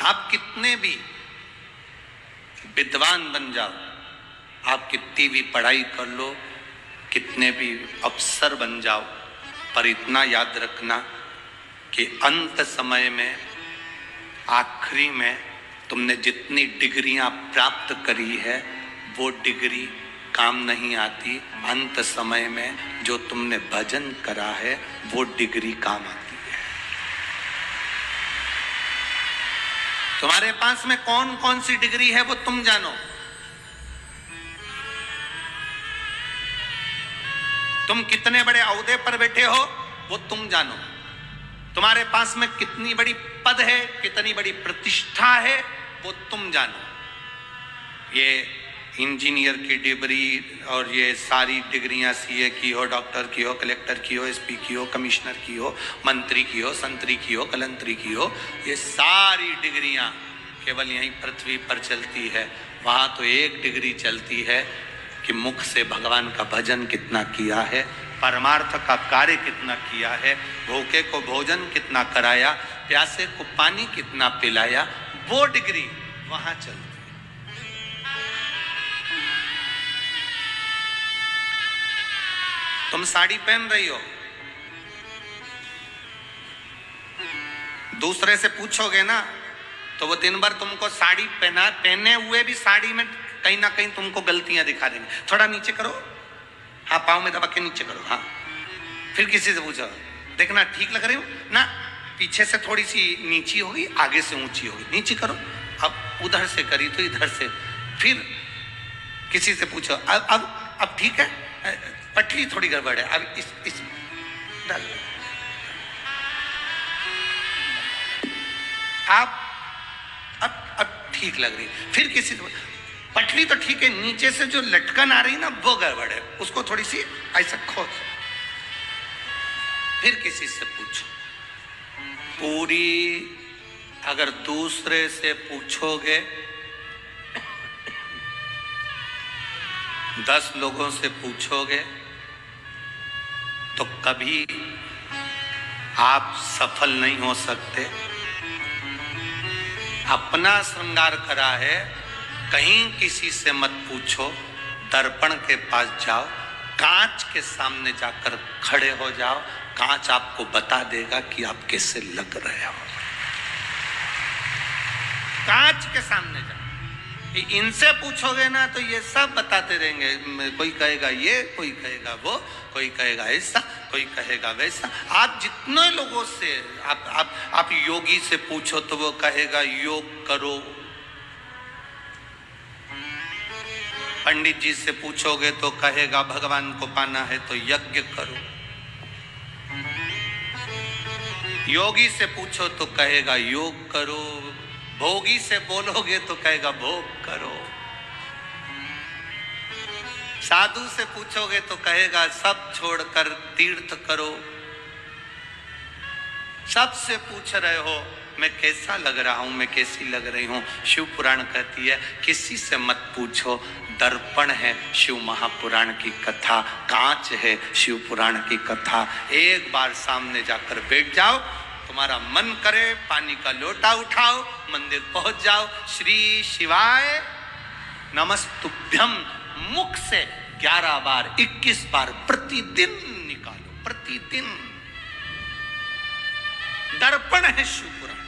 आप कितने भी विद्वान बन जाओ, आप कितनी भी पढ़ाई कर लो, कितने भी अफसर बन जाओ, पर इतना याद रखना कि अंत समय में, आखिरी में तुमने जितनी डिग्रियां प्राप्त करी है वो डिग्री काम नहीं आती। अंत समय में जो तुमने भजन करा है वो डिग्री काम आती है। तुम्हारे पास में कौन कौन सी डिग्री है वो तुम जानो। तुम कितने बड़े ओहदे पर बैठे हो वो तुम जानो। तुम्हारे पास में कितनी बड़ी पद है, कितनी बड़ी प्रतिष्ठा है वो तुम जानो। ये इंजीनियर की डिग्री और ये सारी डिग्रियां, सीए की हो, डॉक्टर की हो, कलेक्टर की हो, एसपी की हो, कमिश्नर की हो, मंत्री की हो, संतरी की हो, कलंतरी की हो, ये सारी डिग्रियां केवल यहीं पृथ्वी पर चलती है। वहां तो एक डिग्री चलती है कि मुख से भगवान का भजन कितना किया है, परमार्थ का कार्य कितना किया है, भूखे को भोजन कितना कराया, प्यासे को पानी कितना पिलाया, वो डिग्री वहां चलती है। तुम साड़ी पहन रही हो, दूसरे से पूछोगे ना तो वो दिन भर तुमको साड़ी पहने हुए भी साड़ी में कहीं ना कहीं तुमको गलतियां दिखा देंगे। थोड़ा नीचे करो, हाँ पाँव में दबा के नीचे करो, हाँ। फिर किसी से पूछो, देखना ठीक लग रही हो ना, पीछे से थोड़ी सी नीची होगी, आगे से ऊंची होगी, नीचे करो। अब उधर से करी तो इधर से। फिर किसी से पूछो, अब ठीक है, पटली थोड़ी गड़बड़ है, अब इस डाल। आप अब ठीक लग रही। फिर किसी से, पटली तो ठीक है, नीचे से जो लटकन आ रही ना वो गड़बड़ है, उसको थोड़ी सी ऐसा खोद। फिर किसी से पूछो। पूरी अगर दूसरे से पूछोगे, 10 लोगों से पूछोगे तो कभी आप सफल नहीं हो सकते। अपना श्रृंगार करा है, कहीं किसी से मत पूछो, दर्पण के पास जाओ, कांच के सामने जाकर खड़े हो जाओ, कांच आपको बता देगा कि आप कैसे लग रहे हो। कांच के सामने जाओ, इनसे पूछोगे ना तो ये सब बताते रहेंगे। कोई कहेगा ये, कोई कहेगा वो, कोई कहेगा ऐसा, कोई कहेगा वैसा। आप जितने लोगों से आप योगी से पूछो तो वो कहेगा योग करो। पंडित जी से पूछोगे तो कहेगा भगवान को पाना है तो यज्ञ करो। योगी से पूछो तो कहेगा योग करो। भोगी से बोलोगे तो कहेगा भोग करो। साधु से पूछोगे तो कहेगा सब छोड़कर तीर्थ करो। सबसे पूछ रहे हो मैं कैसा लग रहा हूं, मैं कैसी लग रही हूं। शिव पुराण कहती है किसी से मत पूछो, दर्पण है शिव महापुराण की कथा, कांच है शिव पुराण की कथा। एक बार सामने जाकर बैठ जाओ, तुम्हारा मन करे पानी का लोटा उठाओ, मंदिर पहुंच जाओ, श्री शिवाय नमस्तुभ्यम मुख से 11 बार 21 बार प्रतिदिन निकालो, प्रतिदिन। दर्पण है शिव पुराण।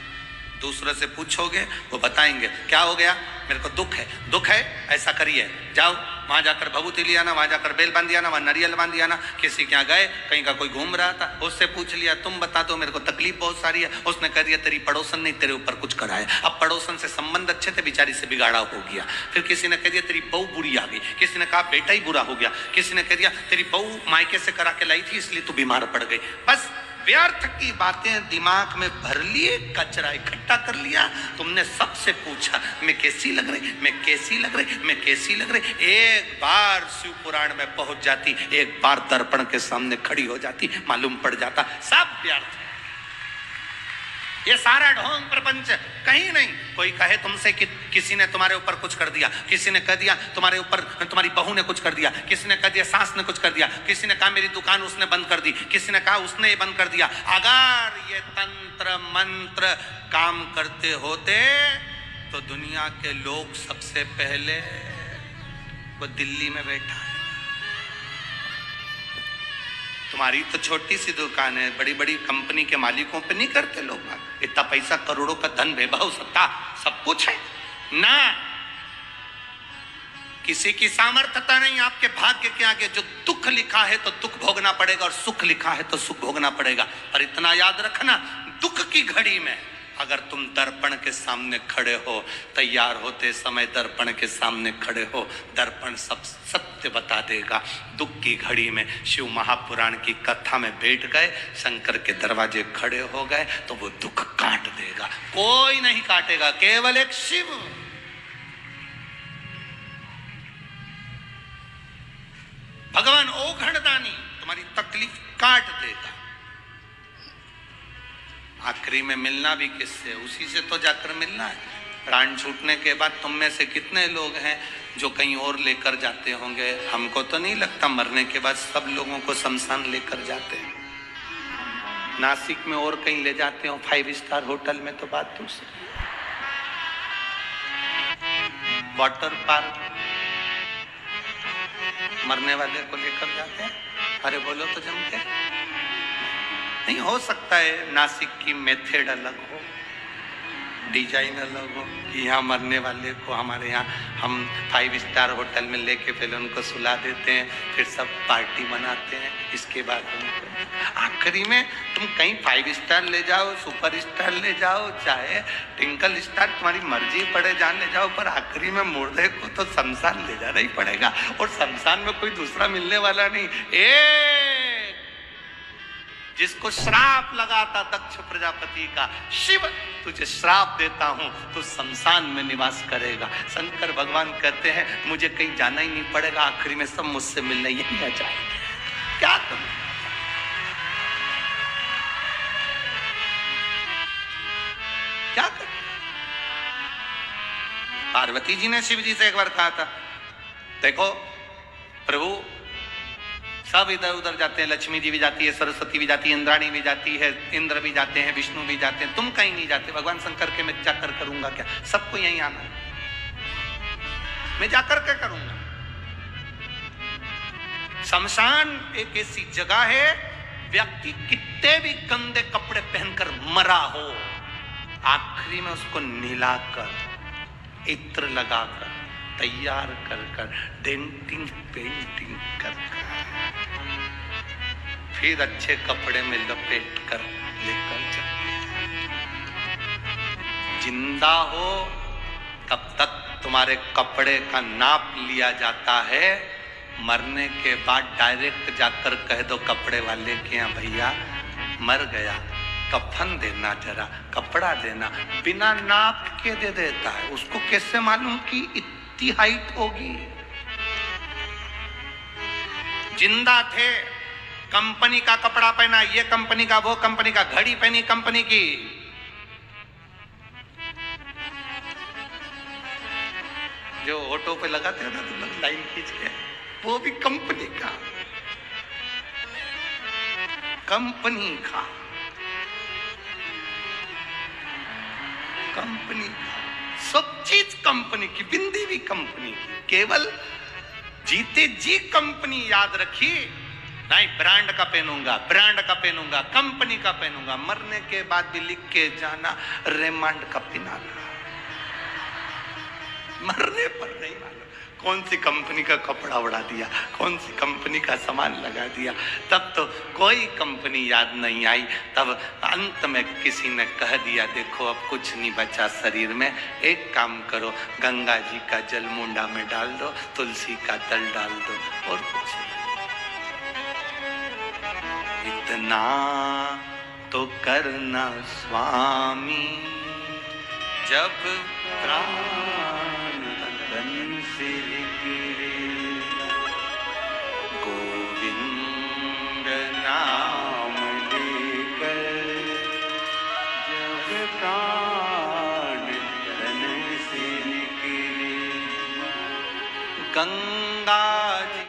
दूसरे से पूछोगे वो बताएंगे क्या हो गया, मेरे को दुख है, दुख है ऐसा करिए, जाओ वहां जाकर भभूति लिया ना, वहां जाकर बेल बांध दिया ना, वहां नारियल बांध दिया ना। किसी के यहाँ गए, कहीं का कोई घूम रहा था, उससे पूछ लिया तुम बता दो मेरे को तकलीफ बहुत सारी है। उसने कह दिया तेरी पड़ोसन ने तेरे ऊपर कुछ कराया। अब पड़ोसन से संबंध अच्छे थे, बेचारी से बिगाड़ा हो गया। फिर किसी ने कह दिया तेरी बहू बुरी आ गई, किसी ने कहा बेटा ही बुरा हो गया, किसी ने कह दिया तेरी बहू मायके से करा के लाई थी इसलिए तू बीमार पड़ गई। बस व्यर्थ की बातें दिमाग में भर लिए, कचरा इकट्ठा कर लिया। तुमने सबसे पूछा मैं कैसी लग रही, मैं कैसी लग रही, मैं कैसी लग रही। एक बार शिव पुराण में पहुंच जाती, एक बार दर्पण के सामने खड़ी हो जाती, मालूम पड़ जाता सब व्यर्थ है। ये सारा ढोंग प्रपंच कहीं नहीं। कोई कहे तुमसे कि किसी ने तुम्हारे ऊपर कुछ कर दिया, किसी ने कह दिया तुम्हारे ऊपर तुम्हारी बहू ने कुछ कर दिया, किसी ने कह दिया सास ने कुछ कर दिया, किसी ने कहा मेरी दुकान उसने बंद कर दी, किसी ने कहा उसने ये बंद कर दिया। अगर ये तंत्र मंत्र काम करते होते तो दुनिया के लोग सबसे पहले वो दिल्ली में बैठा है। तुम्हारी तो छोटी सी दुकान है, बड़ी बड़ी कंपनी के मालिकों पे नहीं करते लोग। इतना पैसा, करोड़ों का धन, वैभव, सत्ता सब कुछ है ना। किसी की सामर्थ्यता नहीं आपके भाग्य के आगे। जो दुख लिखा है तो दुख भोगना पड़ेगा और सुख लिखा है तो सुख भोगना पड़ेगा। पर इतना याद रखना, दुख की घड़ी में अगर तुम दर्पण के सामने खड़े हो, तैयार होते समय दर्पण के सामने खड़े हो, दर्पण सब सत्य बता देगा। दुख की घड़ी में शिव महापुराण की कथा में बैठ गए, शंकर के दरवाजे खड़े हो गए तो वो दुख काट देगा। कोई नहीं काटेगा, केवल एक शिव। भगवान ओघड़दानी तुम्हारी तकलीफ काट देगा। आखिरी में मिलना भी किससे, उसी से तो जाकर मिलना है। प्राण छूटने के बाद तुम में से कितने लोग हैं जो कहीं और लेकर जाते होंगे? हमको तो नहीं लगता मरने के बाद सब लोगों को शमशान लेकर जाते हैं। नासिक में और कहीं ले जाते हो, 5 स्टार होटल में तो बात दूसरी। वाटर पार्क मरने वाले को लेकर जाते हैं। अरे बोलो तो जम के नहीं। हो सकता है नासिक की मेथड अलग हो, डिजाइन अलग हो कि यहाँ मरने वाले को हमारे यहाँ हम 5 स्टार होटल में लेके पहले उनको सुला देते हैं, फिर सब पार्टी मनाते हैं, इसके बाद उनको आखिरी में तुम कहीं 5 स्टार ले जाओ, सुपर स्टार ले जाओ, चाहे ट्विंकल स्टार, तुम्हारी मर्जी पड़े जान ले जाओ, पर आखिरी में मुर्दे को तो शमशान ले जाना ही पड़ेगा। और शमशान में कोई दूसरा मिलने वाला नहीं। जिसको श्राप लगा था दक्ष प्रजापति का, शिव तुझे श्राप देता हूं, तू शमशान में निवास करेगा। शंकर भगवान कहते हैं मुझे कहीं जाना ही नहीं पड़ेगा, आखिरी में सब मुझसे मिलने यही आ जाएंगे। क्या तुम पार्वती जी ने शिव जी से एक बार कहा था, देखो प्रभु सब इधर उधर जाते हैं, लक्ष्मी जी भी जाती है, सरस्वती भी जाती है, इंद्राणी भी जाती है, इंद्र भी जाते हैं, विष्णु भी जाते हैं, तुम कहीं नहीं जाते। भगवान शंकर के मैं जाकर करूंगा क्या? सबको यहीं आना है, मैं जाकर के करूंगा। शमशान एक ऐसी जगह है, व्यक्ति कितने भी गंदे कपड़े पहनकर मरा हो, आखिरी में उसको नहलाकर, इत्र लगाकर, तैयार कर कर, डेंटिंग पेंटिंग कर फिर अच्छे कपड़े में लपेट कर लेकर जाते हैं। जिंदा हो तब तक तुम्हारे कपड़े का नाप लिया जाता है, मरने के बाद डायरेक्ट जाकर कह दो कपड़े वाले के यहाँ, भैया मर गया, कफन देना, जरा कपड़ा देना, बिना नाप के दे देता है। उसको कैसे मालूम कि इतनी हाइट होगी? जिंदा थे, कंपनी का कपड़ा पहना, ये कंपनी का, वो कंपनी का, घड़ी पहनी कंपनी की, जो ऑटो पे लगाते हैं ना तो लोग लाइन खींच के, वो भी कंपनी का, कंपनी का, कंपनी का, सब चीज कंपनी की, बिंदी भी कंपनी की। केवल जीते जी कंपनी याद रखी, नहीं ब्रांड का पहनूंगा, ब्रांड का पहनूंगा, कंपनी का पहनूंगा। मरने के बाद भी लिख के जाना रेमंड का पहनाना। मरने पर नहीं मालूम कौन सी कंपनी का कपड़ा उड़ा दिया, कौन सी कंपनी का सामान लगा दिया, तब तो कोई कंपनी याद नहीं आई। तब अंत में किसी ने कह दिया, देखो अब कुछ नहीं बचा शरीर में, एक काम करो, गंगा जी का जल मुंडा में डाल दो, तुलसी का तल डाल दो, और कुछ नहीं। इतना तो करना स्वामी, जब प्राण तन से गिरे, गोविंद नाम लेकर जब प्राण तन से निकले, गंगा